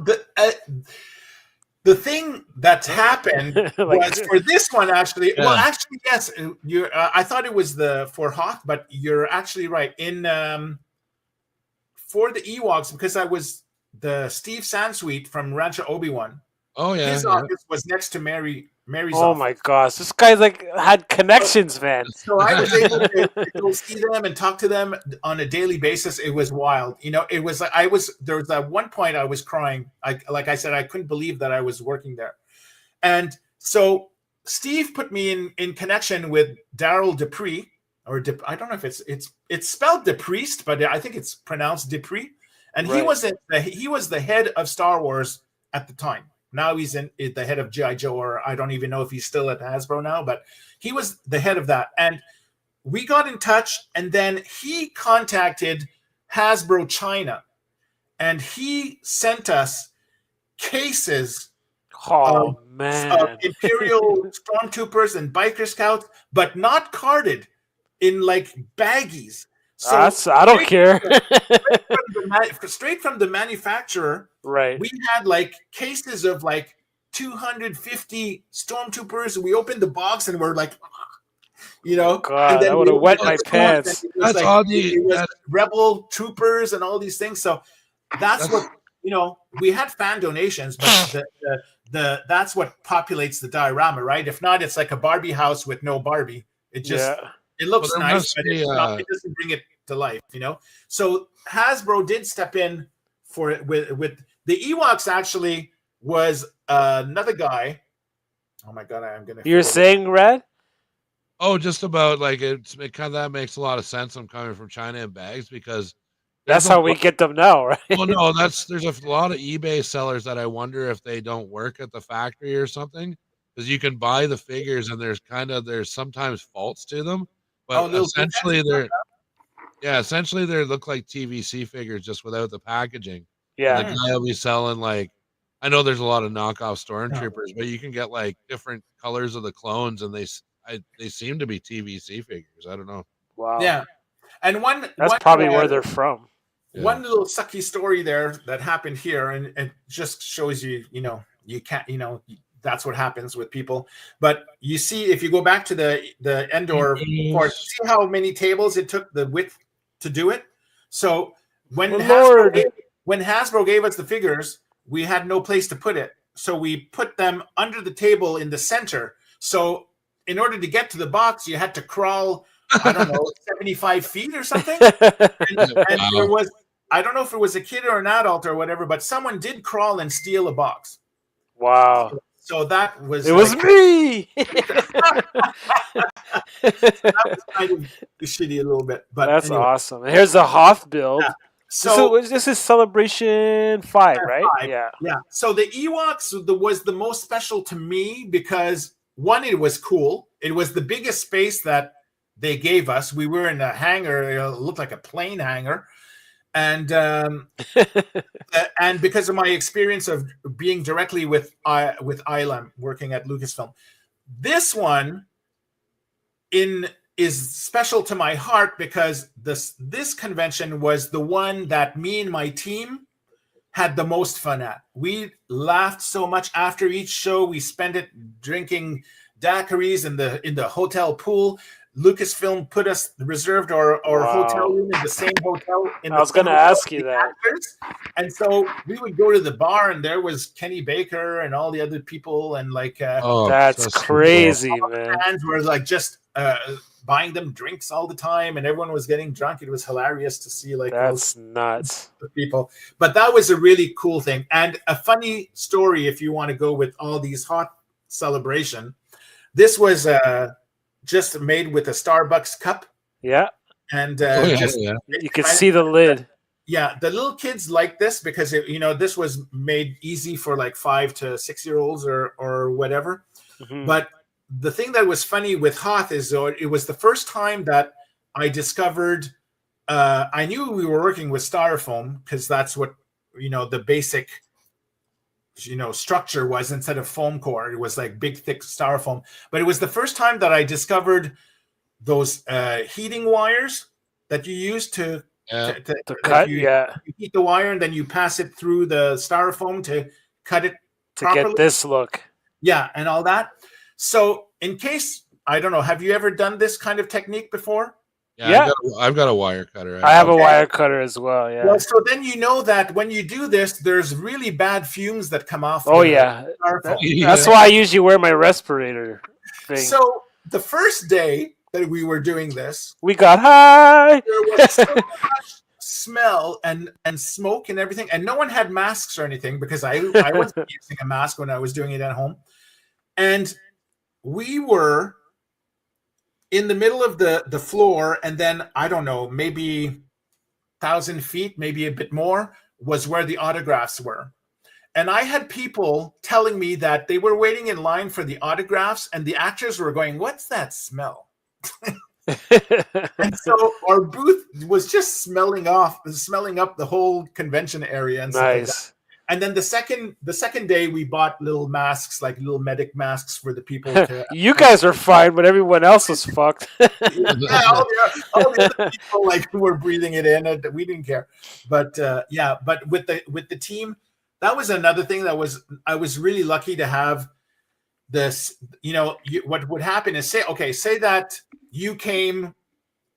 the thing that's happened was for this one, actually. Yeah. Well, actually, yes. I thought it was for Hawk, but you're actually right. In for the Ewoks, because I was the Steve Sansweet from Rancho Obi-Wan. Oh yeah. His office was next to Mary's oh office. My gosh, this guy's like had connections, man. So I was able to go see them and talk to them on a daily basis. It was wild. You know, it was there was at one point I was crying. Like I said, I couldn't believe that I was working there. And so Steve put me in connection with Daryl Dupree, or I don't know if it's spelled DePriest, but I think it's pronounced Dupree. And right. He was the head of Star Wars at the time. Now he's the head of G.I. Joe, or I don't even know if he's still at Hasbro now, but he was the head of that. And we got in touch, and then he contacted Hasbro China, and he sent us cases of Imperial Stormtroopers and Biker Scouts, but not carded, in like baggies. So I don't care. Straight from the manufacturer, right? We had like cases of like 250 Stormtroopers. We opened the box and we're like, you know, God, and then I would have wet my pants. That's all Rebel troopers and all these things. So that's what, you know, we had fan donations, but that's what populates the diorama, right? If not, it's like a Barbie house with no Barbie. It just it looks nice, but it doesn't bring it to life, you know. So Hasbro did step in for it with the Ewoks. Actually, was another guy. Oh my God, I'm gonna. You're saying Red? Oh, just about like it kind of that makes a lot of sense. I'm coming from China and bags, because That's how we get them now, right? Well, no, there's a lot of eBay sellers that I wonder if they don't work at the factory or something, because you can buy the figures and there's sometimes faults to them, but essentially they look like TVC figures just without the packaging. And the Yeah. guy will be selling like, I know there's a lot of knockoff stormtroopers, but you can get like different colors of the clones, and they seem to be TVC figures. I don't know. Wow. Yeah. And that's probably where they're from. One little sucky story there that happened here, and it just shows you, you can't, that's what happens with people. But you see, if you go back to the Endor port, see how many tables it took the width to do it. So when Hasbro gave us the figures, we had no place to put it, so we put them under the table in the center. So in order to get to the box, you had to crawl, I don't know, 75 feet or something. And there was, I don't know if it was a kid or an adult or whatever, but someone did crawl and steal a box. Wow. So that was... It was me! That was kind of shitty a little bit. But that's anyway. awesome. And here's the Hoth build. Yeah. So this is Celebration 5, right? 5. Yeah. Yeah. So the Ewoks was the most special to me because, one, it was cool. It was the biggest space that they gave us. We were in a hangar. It looked like a plane hangar. And and because of my experience of being directly with ILM, working at Lucasfilm, this one is special to my heart because this convention was the one that me and my team had the most fun at. We laughed so much after each show. We spent it drinking daiquiris in the hotel pool. Lucasfilm reserved our hotel room in the same hotel. I was going to ask you that. And so we would go to the bar, and there was Kenny Baker and all the other people, and like, that's crazy, man. Fans were like just buying them drinks all the time, and everyone was getting drunk. It was hilarious to see, like, that's nuts. People, but that was a really cool thing, and a funny story if you want to go with all these hot celebration. This was just made with a Starbucks cup. Yeah. And you could see the lid. Yeah, the little kids like this because this was made easy for like 5 to 6 year olds or whatever. Mm-hmm. But the thing that was funny with Hoth is it was the first time that I discovered. I knew we were working with styrofoam because that's what the basic structure was. Instead of foam core, it was like big thick styrofoam. But it was the first time that I discovered those heating wires that you use to cut. You heat the wire and then you pass it through the styrofoam to cut it to properly. Get this look. Yeah, and all that. So in case, I don't know, have you ever done this kind of technique before? Yeah. I've got a wire cutter. I have a wire cutter as well. Yeah. Well, so then you know that when you do this, there's really bad fumes that come off. Oh yeah. That's why I usually wear my respirator thing. So the first day that we were doing this, we got high. There was so much smell and smoke and everything, and no one had masks or anything because I wasn't using a mask when I was doing it at home, and we were in the middle of the floor, and then I don't know, maybe 1,000 feet, maybe a bit more, was where the autographs were. And I had people telling me that they were waiting in line for the autographs, and the actors were going, "What's that smell?" And so our booth was just smelling up the whole convention area and stuff like that. And then the second day we bought little masks, like little medic masks for the people. You guys are fine, but everyone else was fucked. Yeah, all the other people like were breathing it in, and we didn't care. But but with the team, that was another thing I was really lucky to have this. What would happen is say that you came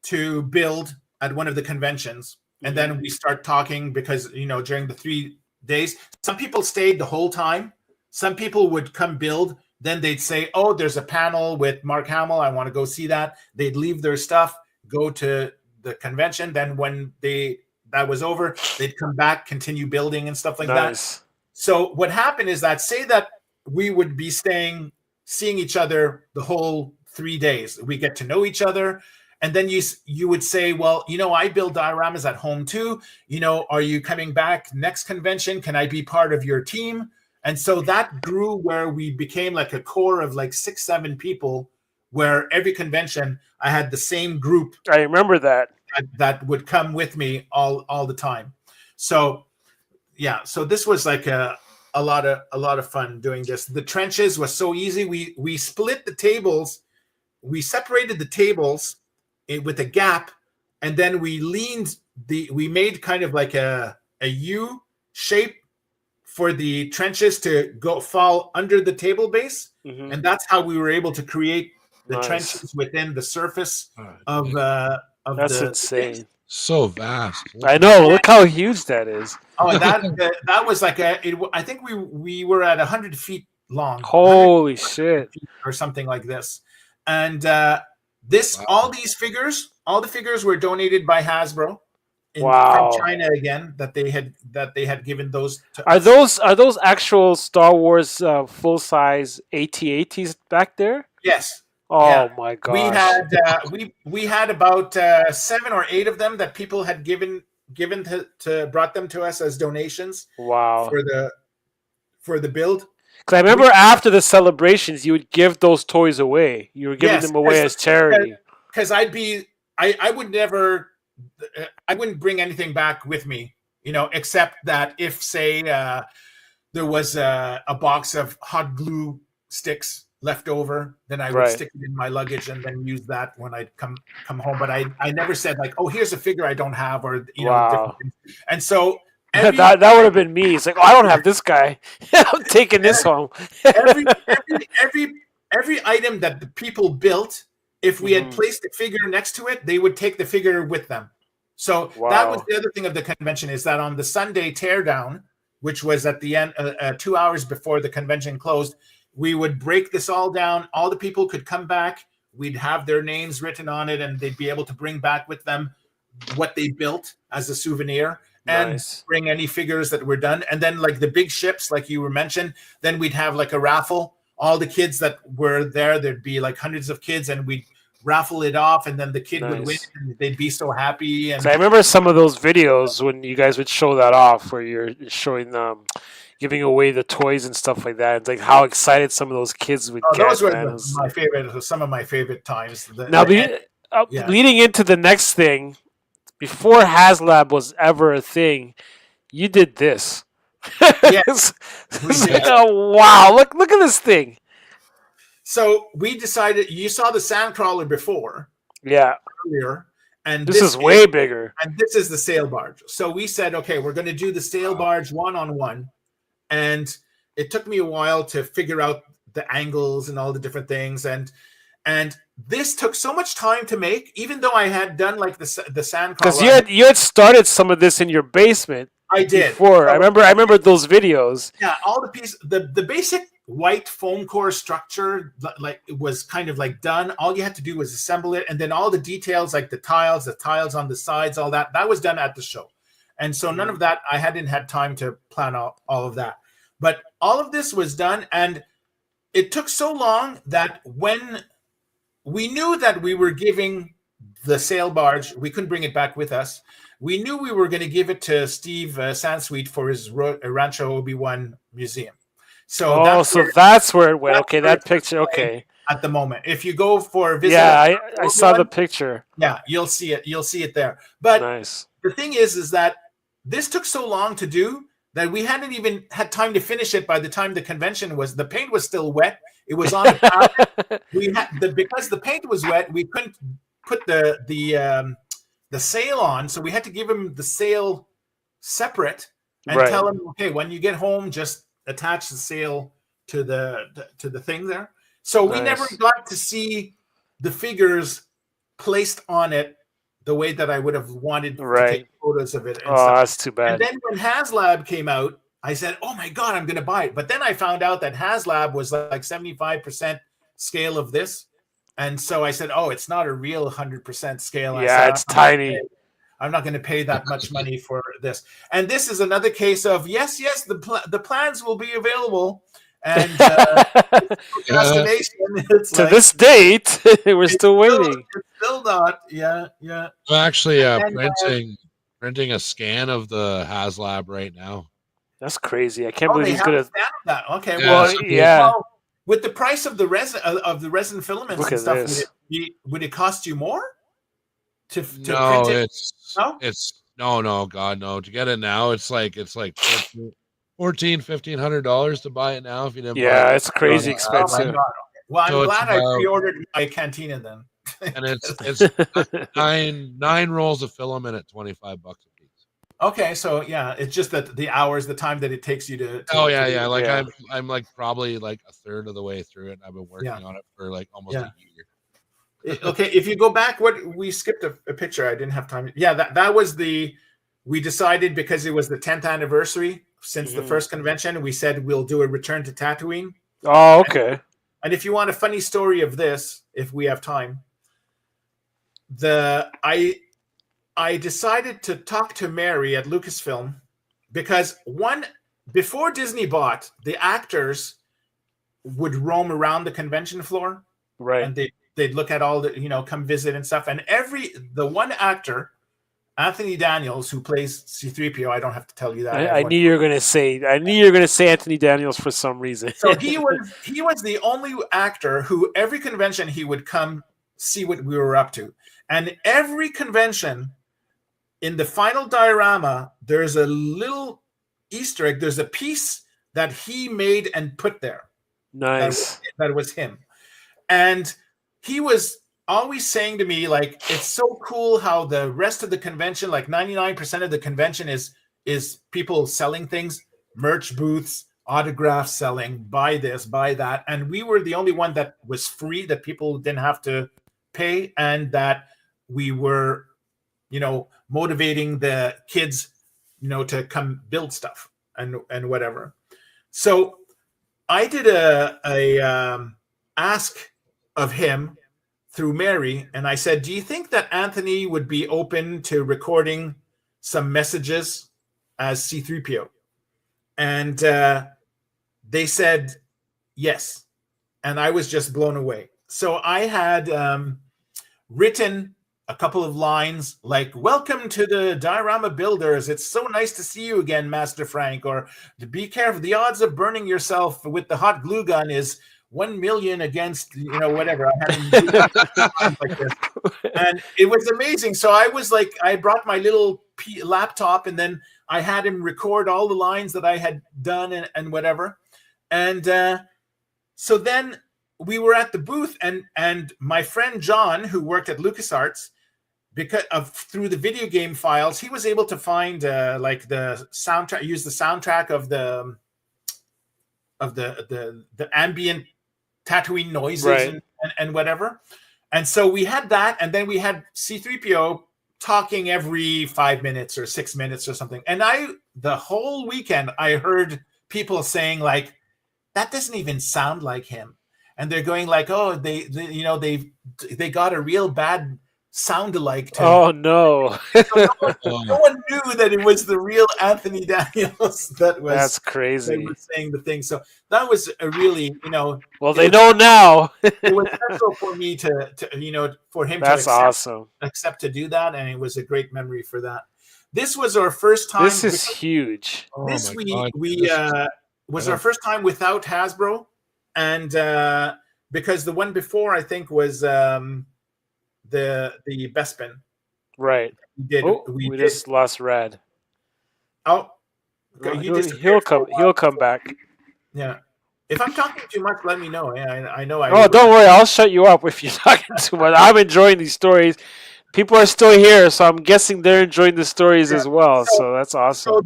to build at one of the conventions, and then we start talking because during the 3 days, some people stayed the whole time. Some people would come build, then they'd say, "Oh, there's a panel with Mark Hamill, I want to go see that." They'd leave their stuff, go to the convention. Then when that was over, they'd come back, continue building and stuff like that. So what happened is that, say that we would be seeing each other the whole 3 days. We get to know each other, And then you would say, well, I build dioramas at home too. Are you coming back next convention? Can I be part of your team? And so that grew where we became like a core of like 6-7 people, where every convention I had the same group. I remember that would come with me all the time. So yeah, so this was like a lot of fun doing this. The trenches was so easy. We split the tables, we separated the tables with a gap, and then we made kind of like a U shape for the trenches to fall under the table base, and that's how we were able to create the trenches within the surface of that's insane. So vast. I know. Look how huge that is. Oh, that was like I think we were at 100 feet long. Holy shit! Or something like this, and all the figures were donated by Hasbro. From China again, that they had given those to us. Are those actual Star Wars full-size AT-ATs back there? Yes. Oh my gosh. We had about 7 or 8 of them that people had given to brought them to us as donations. Wow. For the build. Because I remember after the celebrations, you would give those toys away. You were giving them away as charity. Because I wouldn't bring anything back with me, except that if, say, there was a box of hot glue sticks left over, then I would stick it in my luggage and then use that when I'd come home. But I never said like, oh, here's a figure I don't have, or different things. And so that would have been me. It's like, oh, I don't have this guy. I'm taking this home. every item that the people built, if we had placed a figure next to it, they would take the figure with them. So that was the other thing of the convention, is that on the Sunday teardown, which was at the end, 2 hours before the convention closed, we would break this all down. All the people could come back. We'd have their names written on it, and they'd be able to bring back with them what they built as a souvenir, and bring any figures that were done. And then like the big ships, like you were mentioned, then we'd have like a raffle. All the kids that were there, there'd be like hundreds of kids, and we'd raffle it off, and then the kid would win, and they'd be so happy. And I remember some of those videos when you guys would show that off, where you're showing giving away the toys and stuff like that. It's like how excited some of those kids would get. Those were my favorite. Some of my favorite times. Leading into the next thing, before HasLab was ever a thing, you did this. Yes, oh, wow! Look at this thing. So we decided. You saw the Sandcrawler before, earlier, and this is way bigger. And this is the sail barge. So we said, okay, we're going to do the sail barge 1-on-1, and it took me a while to figure out the angles and all the different things, and this took so much time to make, even though I had done like the Sandcrawler. Because you had started some of this in your basement. I did. Before. I remember those videos. Yeah, all the pieces, the basic white foam core structure, like it was kind of like done. All you had to do was assemble it, and then all the details, like the tiles on the sides, all that was done at the show. And so none of that, I hadn't had time to plan all of that. But all of this was done, and it took so long that when we knew that we were giving the sail barge, we couldn't bring it back with us. We knew we were going to give it to Steve Sansweet for his Rancho Obi-Wan museum. So that's where it went. Okay, that picture. Okay. At the moment, if you go for a visit, I saw the picture. Yeah, you'll see it. You'll see it there. But the thing is that this took so long to do that we hadn't even had time to finish it by the time the convention was. The paint was still wet. It was on the palette. Because the paint was wet, we couldn't put the sail on, so we had to give him the sail separate and tell him, okay, when you get home, just attach the sail to the thing there. So we never got to see the figures placed on it the way that I would have wanted to take photos of it. And stuff. That's too bad. And then when HasLab came out, I said, oh my God, I'm going to buy it. But then I found out that HasLab was like 75% scale of this. And so I said, oh, it's not a real 100% scale. Yeah, it's tiny. I'm not going to pay that much money for this. And this is another case of, yes, the plans will be available. and procrastination. It's to like, this date, we're still waiting. It's still not. Yeah. Well, actually, printing a scan of the HasLab right now. That's crazy. I can't believe they he's have gonna. a stand of that. Okay. Yeah, Well, so well, with the price of the resin filaments Look and at stuff, this. would it cost you more to no, print it? it's no, God, no. To get it now, it's like $1,400-$1,500 to buy it now. If you didn't buy it, it's crazy expensive. Oh my God. Well, I'm So glad I pre-ordered my Cantina then. And it's nine rolls of filament at $25 a piece. Okay, so yeah, it's just that the hours, the time that it takes you to Like I'm like probably like a third of the way through it. And I've been working on it for like almost a year. Okay, if you go back, we skipped a picture. I didn't have time. Yeah, that was we decided because it was the 10th anniversary since the first convention, we said we'll do a return to Tatooine. Oh, okay. And if you want a funny story of this, if we have time, I decided to talk to Mary at Lucasfilm because before Disney bought, the actors would roam around the convention floor, right? And they'd look at all the come visit and stuff. And the one actor, Anthony Daniels, who plays C-3PO, I don't have to tell you that. I knew you were gonna say. I knew you were gonna say Anthony Daniels for some reason. So he was the only actor who every convention he would come see what we were up to, and every convention. In the final diorama, there's a little Easter egg. There's a piece that he made and put there. Nice. That was him. And he was always saying to me, like, it's so cool how the rest of the convention, like 99% of the convention is people selling things, merch booths, autograph selling, buy this, buy that. And we were the only one that was free, that people didn't have to pay, and that we were motivating the kids, to come build stuff and whatever. So I did a ask of him through Mary, and I said, do you think that Anthony would be open to recording some messages as C-3PO? And they said yes. And I was just blown away. So I had written a couple of lines like, welcome to the diorama builders. It's so nice to see you again, Master Frank. Or to be careful, the odds of burning yourself with the hot glue gun is 1 million against, whatever. I had him do like this. And it was amazing. So I was like, I brought my little laptop, and then I had him record all the lines that I had done and whatever. And so then we were at the booth, and my friend John, who worked at LucasArts, through the video game files, he was able to find like the soundtrack, use the soundtrack of the ambient Tatooine noises, right, and whatever. And so we had that, and then we had C-3PO talking every 5 minutes or 6 minutes or something. And the whole weekend, I heard people saying like, that doesn't even sound like him. And they're going like, oh, they got a real bad sound alike. Oh no! So no one knew that it was the real Anthony Daniels that's crazy. That was saying the thing. So that was a really, Well, they know now. It was special for me to for him to accept to do that, and it was a great memory for that. This was our first time. This is huge. This was our first time without Hasbro, and because the one before I think was the Bespin. Right. We just lost Rad. Oh, he'll come back. Yeah. If I'm talking too much, let me know. I know. Don't worry. I'll shut you up if you're talking too much. I'm enjoying these stories. People are still here, so I'm guessing they're enjoying the stories as well. So that's awesome. So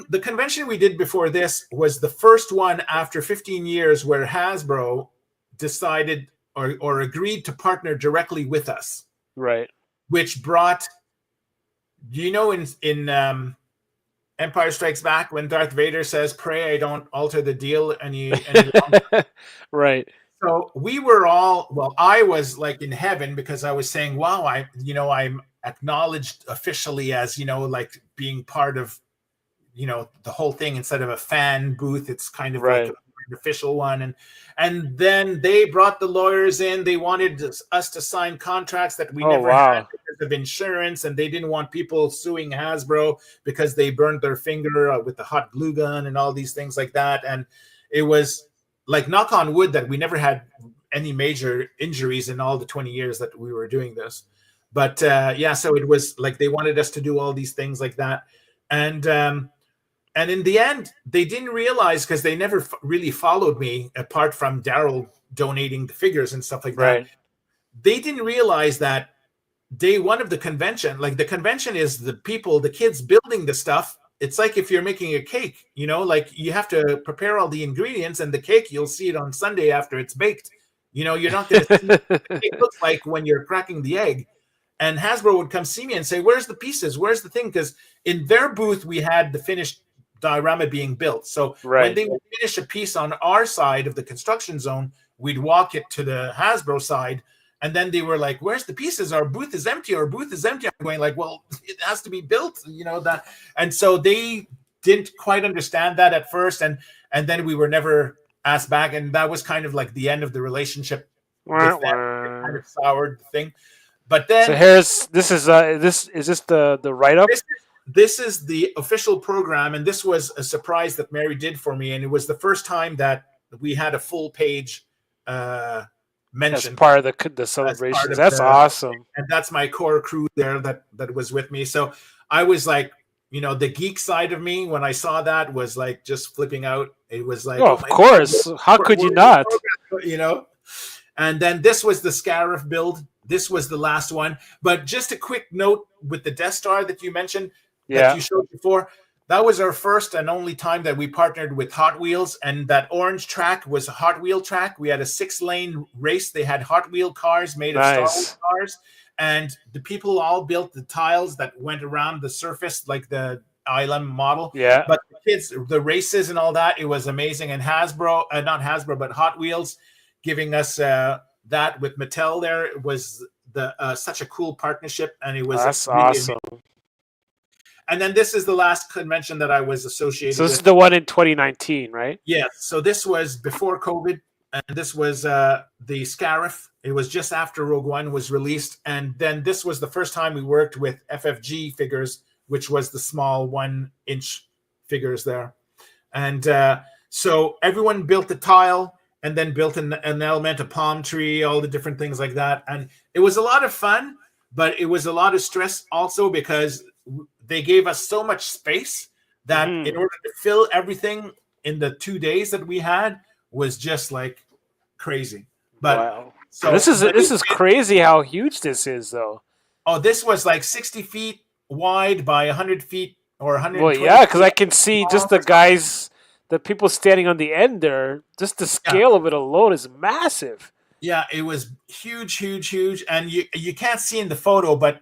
the convention we did before this was the first one after 15 years where Hasbro decided or agreed to partner directly with us, right? Which brought, in Empire Strikes Back, when Darth Vader says, "Pray I don't alter the deal any longer." Right. So we were I was like in heaven because I was saying, "Wow, I'm acknowledged officially as like being part of the whole thing instead of a fan booth. It's kind of like official one, and then they brought the lawyers in. They wanted us to sign contracts that we never had because of insurance, and they didn't want people suing Hasbro because they burned their finger with the hot glue gun and all these things like that. And it was like, knock on wood, that we never had any major injuries in all the 20 years that we were doing this. But yeah, so it was like they wanted us to do all these things like that. And in the end, they didn't realize, because they never really followed me, apart from Daryl donating the figures and stuff like that. They didn't realize that day one of the convention, like the convention is the people, the kids building the stuff. It's like if you're making a cake, you know, like you have to prepare all the ingredients, and the cake, you'll see it on Sunday after it's baked. You know, you're not going to see what the cake looks like when you're cracking the egg. And Hasbro would come see me and say, where's the pieces? Where's the thing? Because in their booth, we had the finished diorama being built. So when they would finish a piece on our side of the construction zone, we'd walk it to the Hasbro side. And then they were like, where's the pieces? Our booth is empty. Our booth is empty. I'm going like, well, it has to be built, you know, that. And so they didn't quite understand that at first. And then we were never asked back. And that was kind of like the end of the relationship with them. It kind of soured the thing. But then, so here's this is the write up. This is the official program, and this was a surprise that Mary did for me, and it was the first time that we had a full page mention as part of the celebrations. That's awesome, and that's my core crew there that was with me. So I was like, you know, the geek side of me when I saw that was like just flipping out. It was like, of course, how could you not? You know. And then this was the Scarif build. This was the last one. But just a quick note with the Death Star that you mentioned, that you showed before, that was our first and only time that we partnered with Hot Wheels. And that orange track was a Hot Wheel track. We had a 6-lane race. They had Hot Wheel cars made of Star Wars cars. And the people all built the tiles that went around the surface, like the ILM model. Yeah. But the kids, the races and all that, it was amazing. And Hasbro, not Hasbro, but Hot Wheels, giving us that with Mattel there. It was such a cool partnership, and it was really awesome. Amazing. And then this is the last convention that I was associated with. So this is the one in 2019, right? Yes. So this was before COVID, and this was the Scarif. It was just after Rogue One was released, and then this was the first time we worked with FFG figures, which was the small 1-inch figures there. And so everyone built the tile, and then built an element, a palm tree, all the different things like that. And it was a lot of fun, but it was a lot of stress also, because they gave us so much space that in order to fill everything in the 2 days that we had was just like crazy. But wow. So this is crazy how huge this is, though. Oh, this was like 60 feet wide by 100 feet or 120. Well, yeah, because I can see just the guys, the people standing on the end there, just the scale of it alone is massive. Yeah, it was huge, huge, huge. And you can't see in the photo, but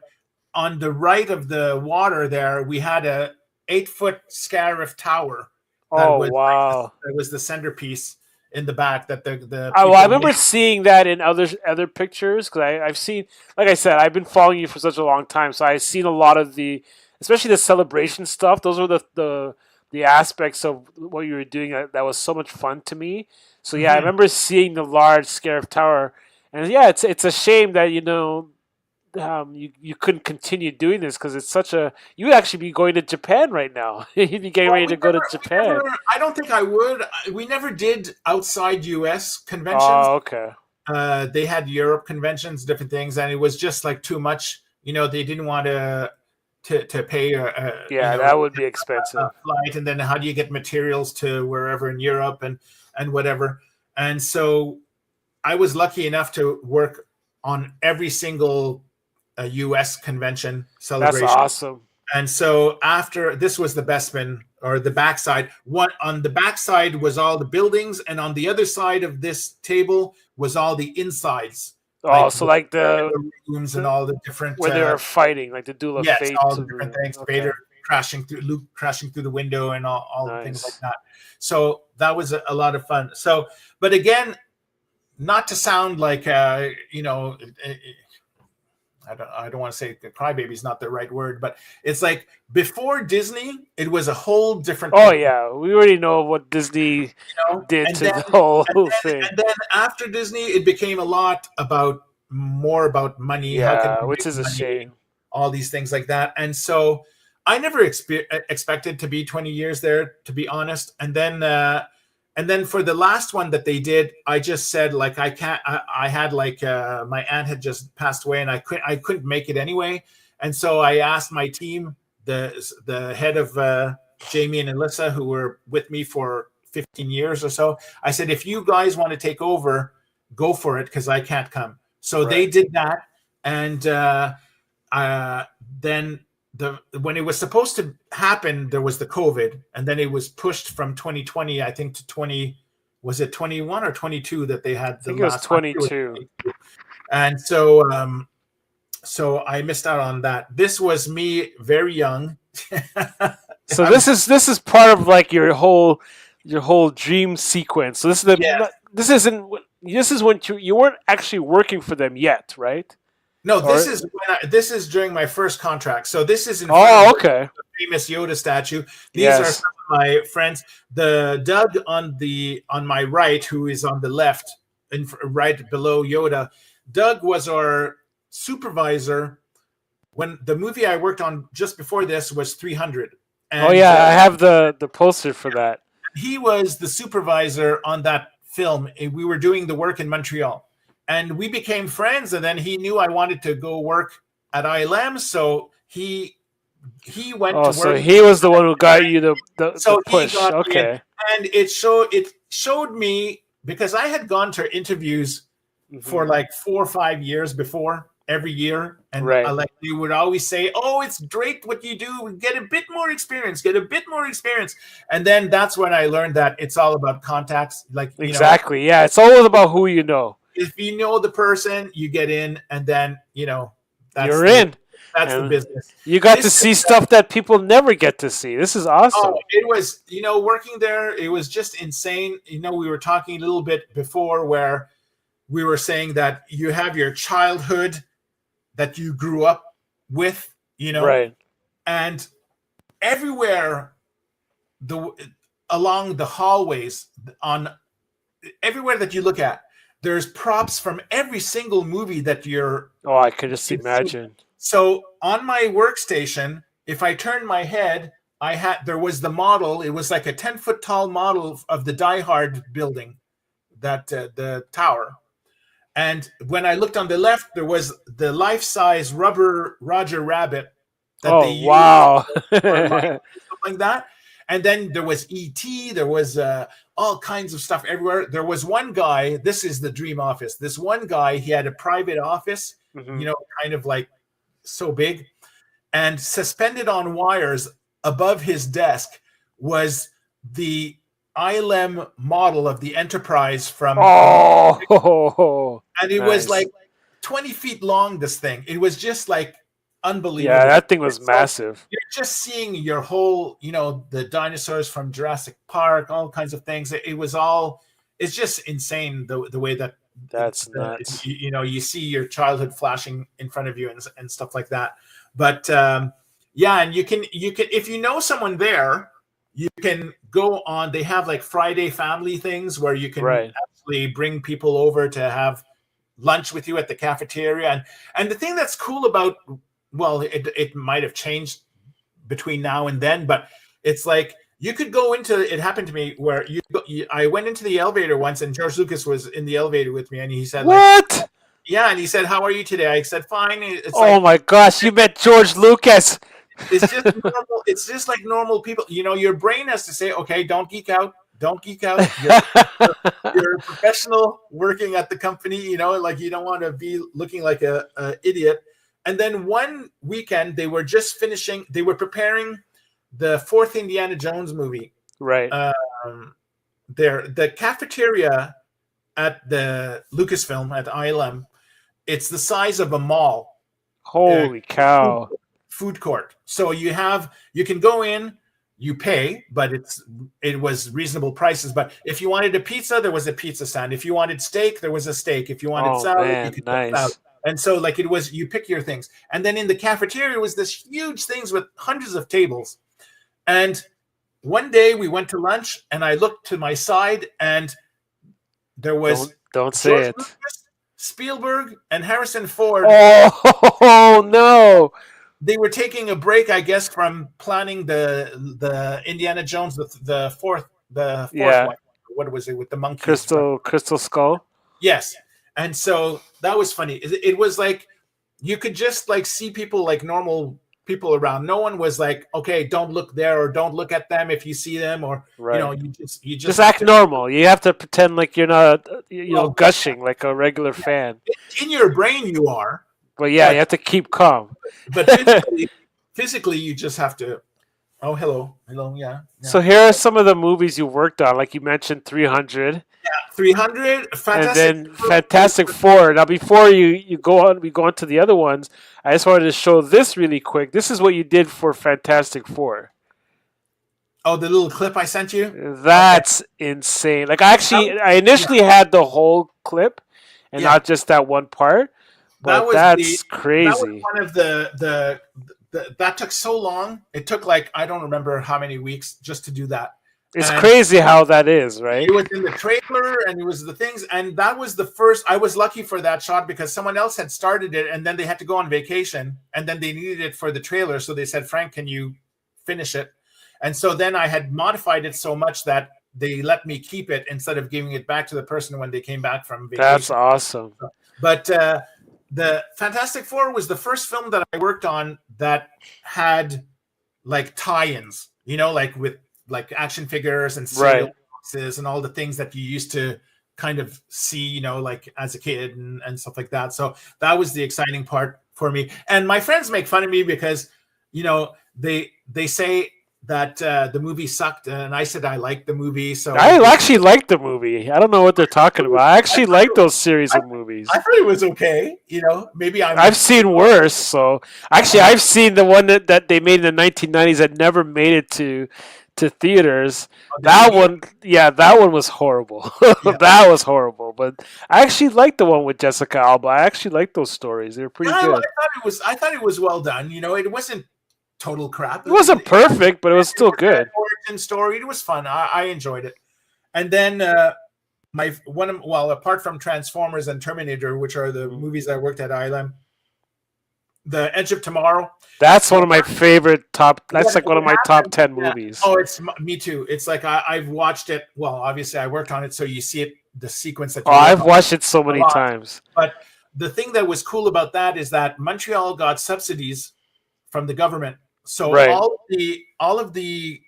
on the right of the water there, we had a 8-foot Scarif tower. Oh, wow. That was the centerpiece in the back that the I remember seeing that in other pictures, because I've seen, like I said, I've been following you for such a long time, so I've seen a lot of the, especially the celebration stuff. Those were the aspects of what you were doing that was so much fun to me. So yeah, I remember seeing the large Scarif tower, and yeah, it's a shame that you couldn't continue doing this, because it's such a, you would actually be going to Japan right now. You'd be getting ready to go to Japan. I don't think I would. We never did outside US conventions. Oh, okay. They had Europe conventions, different things, and it was just like too much. You know, they didn't want to pay that would be expensive. A flight, and then how do you get materials to wherever in Europe and whatever. And so I was lucky enough to work on every single US convention celebration. That's awesome. And so after, this was the Bespin, or the backside. What on the backside was all the buildings, and on the other side of this table was all the insides. Oh, so like the rooms and all the different where they were fighting, like the Duel of Fate. All the different things. Okay. Vader Luke crashing through the window, and all the things like that. So that was a lot of fun. So, but again, not to sound like I I don't want to say crybaby is not the right word, but it's like before Disney, it was a whole different Oh thing. yeah, we already know what Disney did to the whole thing. And then after Disney, it became a lot more about money. How can Yeah, we which make is a money? shame. All these things like that. And so I never expected to be 20 years there, to be honest. And then for the last one that they did, I just said like I can't. I had like my aunt had just passed away, and I couldn't make it anyway. And so I asked my team, the head of Jamie and Alyssa, who were with me for 15 years or so. I said, if you guys want to take over, go for it, because I can't come. So they did that, and then when it was supposed to happen, there was the COVID, and then it was pushed from 2020, I think, to was it 21 or 22 that they had the last one? I think it was 22. And so so I missed out on that. This was me very young. So this is part of like your whole dream sequence. So this is this is when you weren't actually working for them yet, right? No, this is during my first contract. So this is in front of the famous Yoda statue. These are some of my friends. The Doug on my right, who is on the left, right below Yoda. Doug was our supervisor when the movie I worked on just before this was 300. And, I have the poster for that. He was the supervisor on that film. We were doing the work in Montreal. And we became friends, and then he knew I wanted to go work at ILM, so he went to work. So he was the one who got you the push. Okay. And it showed me, because I had gone to interviews for like 4 or 5 years before, every year, and like you would always say, "Oh, it's great what you do. Get a bit more experience. Get a bit more experience." And then that's when I learned that it's all about contacts. Like exactly, yeah, it's always about who you know. If you know the person, you get in, and then you're in. That's the business. You got to see stuff that people never get to see. This is awesome. Oh, it was, working there, it was just insane. We were talking a little bit before where we were saying that you have your childhood that you grew up with, right. And everywhere along the hallways, everywhere that you look at, there's props from every single movie that you're. Oh, I could just imagine. So on my workstation, if I turned my head, there was the model. It was like a 10-foot tall model of the Die Hard building, that the tower. And when I looked on the left, there was the life-size rubber Roger Rabbit that they used. Wow. Stuff like that. And then there was E.T., there was all kinds of stuff everywhere. There was one guy, this is the dream office. This one guy, he had a private office, kind of like so big. And suspended on wires above his desk was the ILM model of the Enterprise from. Oh, and it was like 20 feet long, this thing. It was just like unbelievable. Yeah, that thing was massive. You're just seeing your whole, the dinosaurs from Jurassic Park, all kinds of things. It's just insane the way that. That's nuts. You see your childhood flashing in front of you and stuff like that. But and you can if you know someone there, you can go on. They have like Friday family things where you can actually bring people over to have lunch with you at the cafeteria. And the thing that's cool about, well, it might have changed between now and then, but it's like you could go into. It happened to me where I went into the elevator once, and George Lucas was in the elevator with me, and he said, "What?" Yeah, and he said, "How are you today?" I said, "Fine." My gosh, you met George Lucas. It's just normal. It's just like normal people. Your brain has to say, "Okay, don't geek out. Don't geek out. You're a professional working at the company. Like you don't want to be looking like a idiot." And then one weekend, they were just finishing. They were preparing the 4th Indiana Jones movie. Right. The cafeteria at the Lucasfilm at ILM, it's the size of a mall. Holy cow. Food court. So you can go in, you pay, but it was reasonable prices. But if you wanted a pizza, there was a pizza stand. If you wanted steak, there was a steak. If you wanted salad, you could get salad. And so like it was, you pick your things. And then in the cafeteria was this huge things with hundreds of tables. And one day we went to lunch and I looked to my side and there was don't say George it. Lucas, Spielberg, and Harrison Ford. Oh no! They were taking a break, I guess, from planning the Indiana Jones, the fourth one. What was it with the monkeys? Crystal Skull. Yes, and so that was funny. It was like you could just like see people like normal people around. No one was like, okay, don't look there or don't look at them if you see them, or you just act normal. You have to pretend like you're not gushing like a regular fan. In your brain, you are. But you have to keep calm. But physically, you just have to. Oh, hello, yeah. So here are some of the movies you worked on, like you mentioned, 300. Yeah, 300. And then Fantastic Four. Now, before we go on to the other ones, I just wanted to show this really quick. This is what you did for Fantastic Four. Oh, the little clip I sent you? That's insane. Like, I initially had the whole clip and not just that one part. But that's crazy. That was one of the that took so long. It took like, I don't remember how many weeks just to do that. It's crazy how that is, right? It was in the trailer and it was the things. And that was the first, I was lucky for that shot because someone else had started it and then they had to go on vacation and then they needed it for the trailer. So they said, Frank, can you finish it? And so then I had modified it so much that they let me keep it instead of giving it back to the person when they came back from vacation. That's awesome. But the Fantastic Four was the first film that I worked on that had like tie-ins, like with like action figures and cereal boxes and all the things that you used to kind of see, like as a kid and stuff like that. So that was the exciting part for me. And my friends make fun of me because, they say that the movie sucked, and I said I liked the movie. So I actually liked the movie. I don't know what they're talking about. I actually like those series of movies. I thought it was okay. Maybe I've seen worse. So actually, I've seen the one that they made in the 1990s that never made it to theaters. That one was horrible. That was horrible. But I actually liked the one with Jessica Alba. I actually liked those stories. They were pretty good. I thought it was well done. It wasn't total crap. It wasn't perfect, but it was still good. Origin story. It was fun. I enjoyed it. And then apart from Transformers and Terminator, which are the movies I worked at ILM, The Edge of Tomorrow. That's one of my favorite That's like one of my top 10 movies. Oh, it's me too. It's like I've watched it. Well, obviously I worked on it, so you see it, the sequence that. I've watched it so many times. But the thing that was cool about that is that Montreal got subsidies from the government. So all of the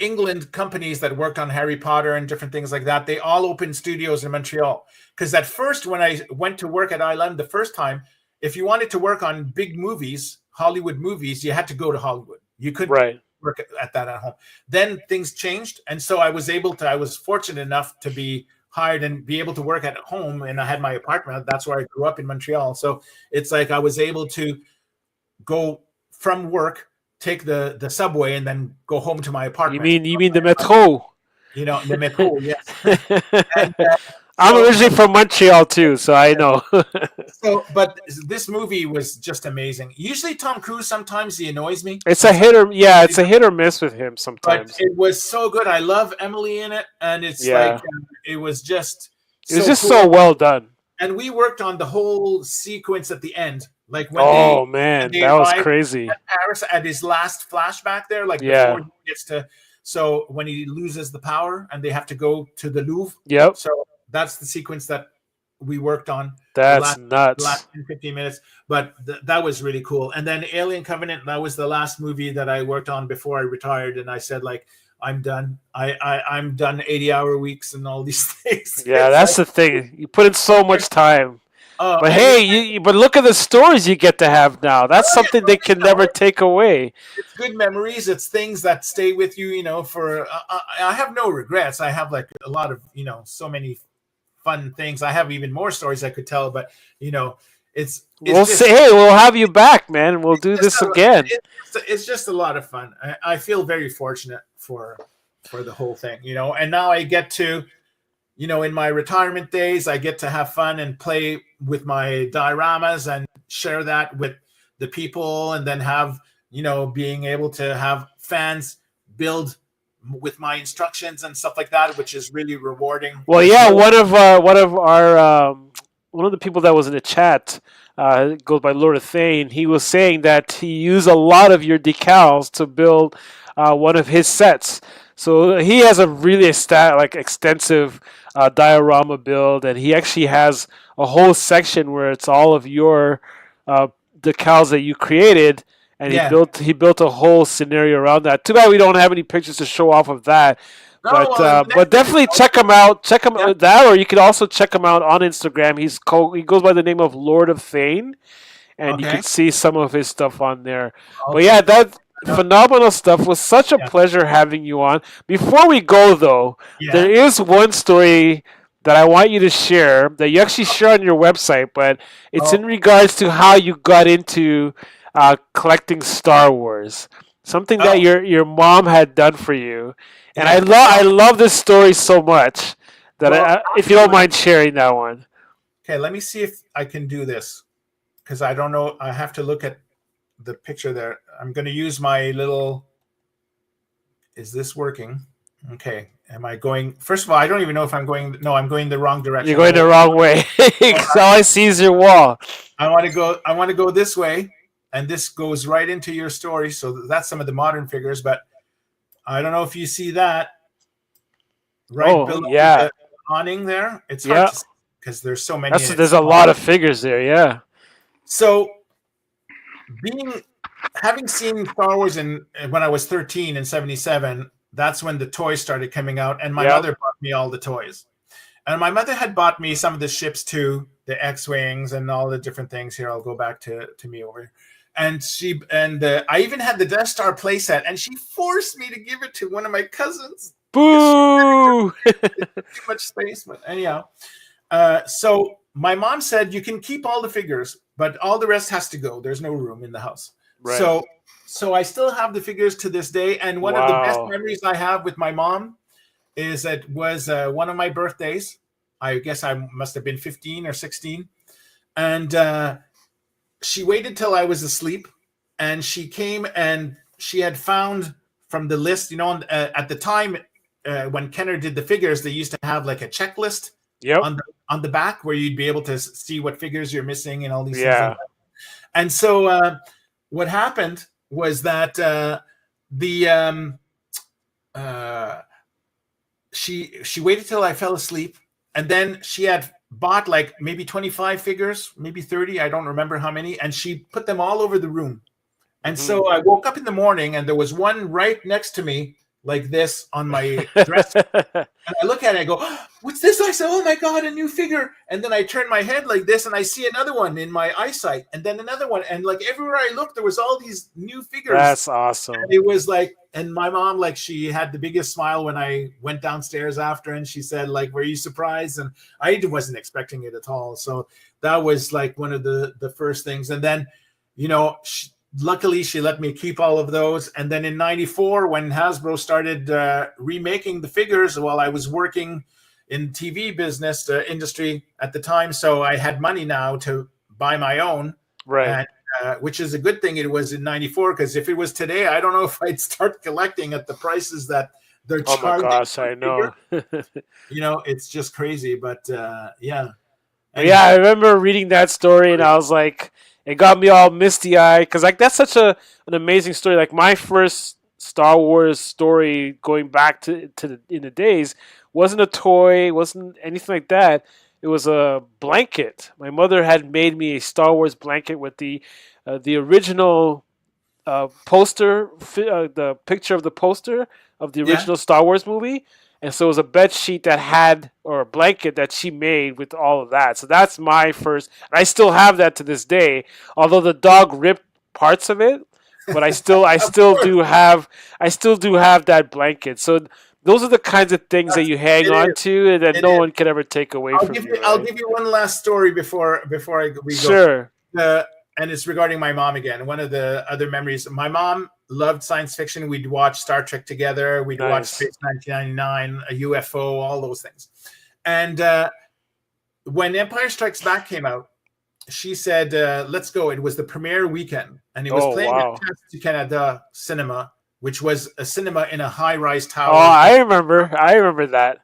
England companies that worked on Harry Potter and different things like that, they all opened studios in Montreal. Because at first, when I went to work at ILM the first time, if you wanted to work on big movies, Hollywood movies, you had to go to Hollywood. You couldn't work at that at home. Then things changed, and so I was fortunate enough to be hired and be able to work at home, and I had my apartment. That's where I grew up in Montreal. So it's like I was able to go from work, take the subway, and then go home to my apartment. You mean the metro? The metro, yes. And, I'm originally from Montreal too, so I know. But this movie was just amazing. Usually Tom Cruise, sometimes he annoys me. It's a hit or miss with him sometimes. But it was so good. I love Emily in it, and it's like it was just cool. So well done. And we worked on the whole sequence at the end. Like when that was crazy. At Paris at his last flashback there, before he gets to. So when he loses the power and they have to go to the Louvre. Yep. So that's the sequence that we worked on. That's nuts. The last 10-15 minutes, but that was really cool. And then Alien Covenant, that was the last movie that I worked on before I retired. And I said, I'm done. I'm done 80-hour weeks and all these things. Yeah, that's the thing. You put in so much time. But hey, but look at the stories you get to have now. That's something they can never take away. It's good memories. It's things that stay with you, for I have no regrets. I have like a lot of, so many fun things. I have even more stories I could tell, but we'll have you back, man. We'll do this again. It's just a lot of fun. I feel very fortunate for the whole thing, and now I get to in my retirement days, I get to have fun and play with my dioramas and share that with the people, and then have, being able to have fans build with my instructions and stuff like that, which is really rewarding. Well, yeah, one of the people that was in the chat, goes by Lord of Thane. He was saying that he used a lot of your decals to build one of his sets. So he has a really extensive diorama build, and he actually has a whole section where it's all of your decals that you created, and Yeah. he built a whole scenario around that. Too bad we don't have any pictures to show off of that. But definitely check him out. Check him out that, or you can also check him out on Instagram. He goes by the name of Lord of Thane, and you can see some of his stuff on there. But yeah, that phenomenal stuff. Was such a pleasure having you on. Before we go, though, there is one story that I want you to share that you actually share on your website, but it's in regards to how you got into collecting Star Wars. Something that your mom had done for you. And I love this story so much that if you don't mind sharing that one. Okay, let me see if I can do this, because I don't know. I have to look at the picture there. I'm going to use my little. Is this working? Okay. Am I going? First of all, I don't even know if I'm going. No, I'm going the wrong direction. You're going the wrong way. Because all I see is your wall. I want to go this way, and this goes right into your story. So that's some of the modern figures, but I don't know if you see that right below the awning there. It's hard to see because there's so many. There's a lot of figures there, yeah. So, having seen Star Wars when I was 13 in 77, that's when the toys started coming out, and my mother bought me all the toys. And my mother had bought me some of the ships too, the X-wings and all the different things. Here, I'll go back to me over here. And I even had the Death Star playset, and she forced me to give it to one of my cousins. Boo! Too much space, but anyhow. So my mom said, you can keep all the figures, but all the rest has to go. There's no room in the house. Right. So I still have the figures to this day. And one of the best memories I have with my mom is it was one of my birthdays. I guess I must have been 15 or 16. And she waited till I was asleep, and she came and she had found from the list, at the time when Kenner did the figures, they used to have like a checklist on the back where you'd be able to see what figures you're missing and all these things. Like that. And so what happened was that she waited till I fell asleep, and then she had bought like maybe 25 figures, maybe 30, I don't remember how many, and she put them all over the room. And so I woke up in the morning, and there was one right next to me like this on my dress. And I look at it, I go, oh, what's this? I said, oh my God, a new figure. And then I turn my head like this, and I see another one in my eyesight, and then another one. And like everywhere I looked, there was all these new figures. That's awesome. And it was like, and my mom, like, she had the biggest smile when I went downstairs after, and she said, like, were you surprised? And I wasn't expecting it at all. So that was like one of the first things. And then, luckily, she let me keep all of those. And then in 94, when Hasbro started remaking the figures, while I was working in TV business industry at the time, so I had money now to buy my own. Right. And, which is a good thing it was in 94, because if it was today, I don't know if I'd start collecting at the prices that they're charging. Oh my gosh, I know. It's just crazy. But yeah. Yeah, I remember reading that story, and I was like, it got me all misty-eyed, because like that's such an amazing story. Like my first Star Wars story going back in the days wasn't a toy, wasn't anything like that. It was a blanket. My mother had made me a Star Wars blanket with the original poster, the picture of the poster of the original Star Wars movie. And so it was a bed sheet or a blanket that she made with all of that. So that's my first, and I still have that to this day. Although the dog ripped parts of it, but I still do have that blanket. So those are the kinds of things that you hang on to, and that no one can ever take away from you. I'll give you one last story before we go. Sure. And it's regarding my mom again. One of the other memories, my mom loved science fiction. We'd watch Star Trek together. We'd watch Space 1999, a UFO, all those things. And when Empire Strikes Back came out, she said, let's go. It was the premiere weekend, and it was playing at Test Canada Cinema, which was a cinema in a high-rise tower. Oh, I remember that.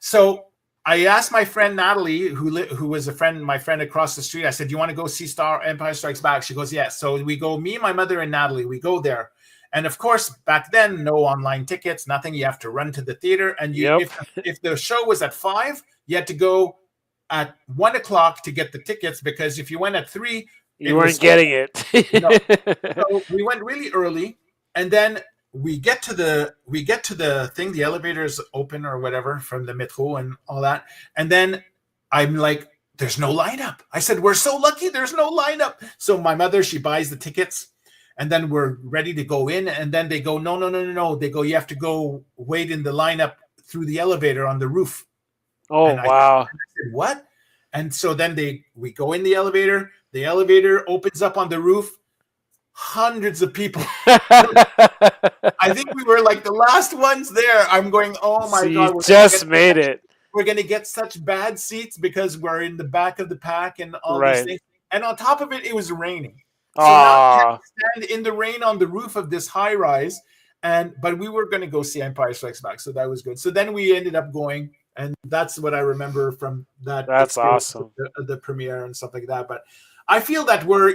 So I asked my friend Natalie, who was my friend across the street. I said, "Do you want to go see Empire Strikes Back?" She goes, "Yes." So we go, me, my mother, and Natalie. We go there, and of course, back then, no online tickets, nothing. You have to run to the theater, and if the show was at 5, you had to go at 1 o'clock to get the tickets, because if you went at 3, you weren't getting it. So we went really early, and then we get to the thing, the elevators open or whatever from the metro and all that, and then I'm like, there's no lineup. I said, we're so lucky there's no lineup. So my mother, she buys the tickets, and then we're ready to go in, and then they go, no. They go, you have to go wait in the lineup through the elevator on the roof. Oh, wow. I said, what? And so then we go in the elevator opens up on the roof, hundreds of people. I think we were like the last ones there. I'm going, oh my God. You just made it. We're going to get such bad seats because we're in the back of the pack and all these things. And on top of it, it was raining. So now we had to stand in the rain on the roof of this high rise. But we were going to go see Empire Strikes Back. So that was good. So then we ended up going. And that's what I remember from that. That's awesome. The premiere and stuff like that. But I feel that we're,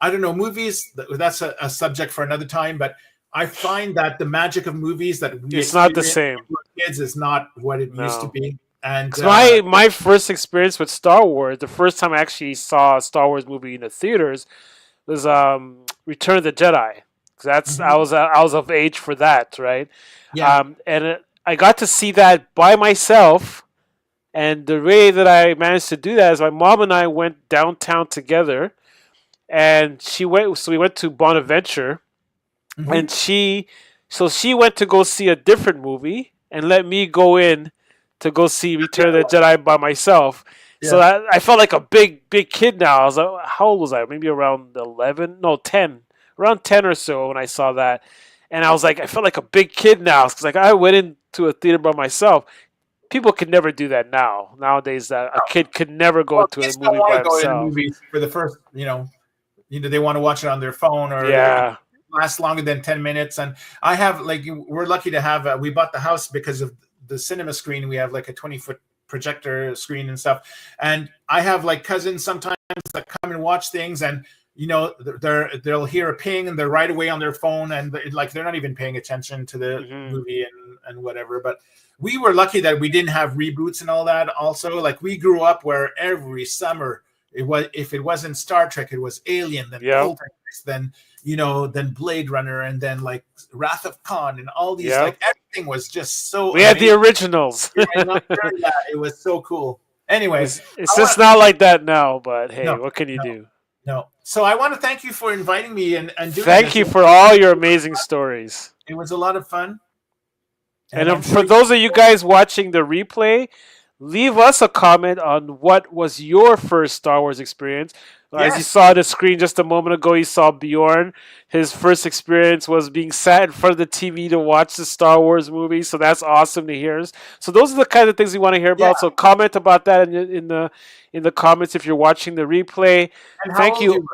I don't know, movies, that's a subject for another time. But I find that the magic of movies that it's not the same. Kids is not what it used to be. And my first experience with Star Wars, the first time I actually saw a Star Wars movie in the theaters, was Return of the Jedi. That's I was of age for that, right? Yeah. I got to see that by myself, and the way that I managed to do that is my mom and I went downtown together, and we went to Bonaventure, and she went to go see a different movie and let me go in to go see Return of the Jedi by myself. Yeah. So I felt like a big kid now. I was like, how old was I? Maybe around 10, around 10 or so when I saw that. And I was like, I felt like a big kid now, because like I went into a theater by myself. People could never do that now. Nowadays, a kid could never go into a movie by himself. For the first, they want to watch it on their phone, or last longer than 10 minutes. And I have we're lucky to have. We bought the house because of the cinema screen. We have like a 20-foot projector screen and stuff. And I have cousins sometimes that come and watch things, and they'll hear a ping and they're right away on their phone, and they're not even paying attention to the movie and whatever. But we were lucky that we didn't have reboots and all that. Also, we grew up where every summer if it wasn't Star Trek, it was Alien, then Poltergeist, then then Blade Runner, and then Wrath of Khan, and all these everything was just so. We had the originals. It was so cool. Anyways, it's just not like that now. But hey, what can you do? No. So I want to thank you for inviting me and doing Thank you for all your amazing stories. It was a lot of fun. And for those of you guys watching the replay, leave us a comment on what was your first Star Wars experience. As you saw on the screen just a moment ago, you saw Bjorn. His first experience was being sat in front of the TV to watch the Star Wars movie. So that's awesome to hear. So those are the kind of things we want to hear about. So comment about that in the comments if you're watching the replay. And thank you.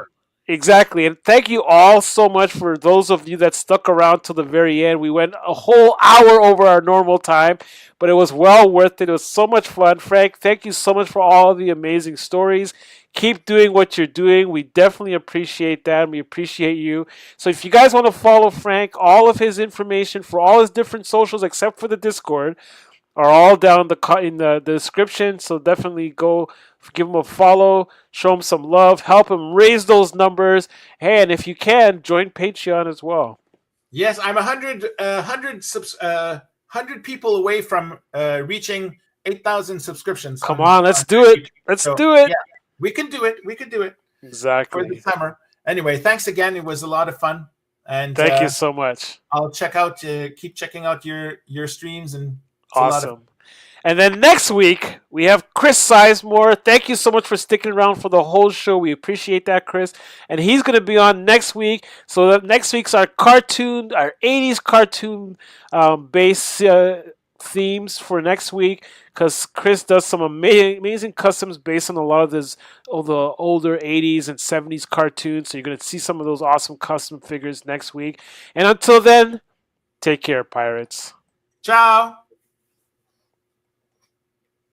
Exactly. And thank you all so much for those of you that stuck around till the very end. We went a whole hour over our normal time, but it was well worth it. It was so much fun. Frank, thank you so much for all the amazing stories. Keep doing what you're doing. We definitely appreciate that. We appreciate you. So if you guys want to follow Frank, all of his information for all his different socials except for the Discord are all down in the description. So definitely go give him a follow, show him some love, help him raise those numbers. Hey, and if you can, join Patreon as well. Yes, I'm 100 people away from reaching 8,000 subscriptions. Come on, let's do it. Let's do it. Yeah, we can do it. We can do it. Exactly. For the summer. Anyway, thanks again. It was a lot of fun. And thank you so much. I'll keep checking out your streams, and awesome. And then next week, we have Chris Sizemore. Thank you so much for sticking around for the whole show. We appreciate that, Chris. And he's going to be on next week. So that next week's our 80s cartoon based themes for next week because Chris does some amazing customs based on a lot of the older 80s and 70s cartoons. So you're going to see some of those awesome custom figures next week. And until then, take care, pirates. Ciao.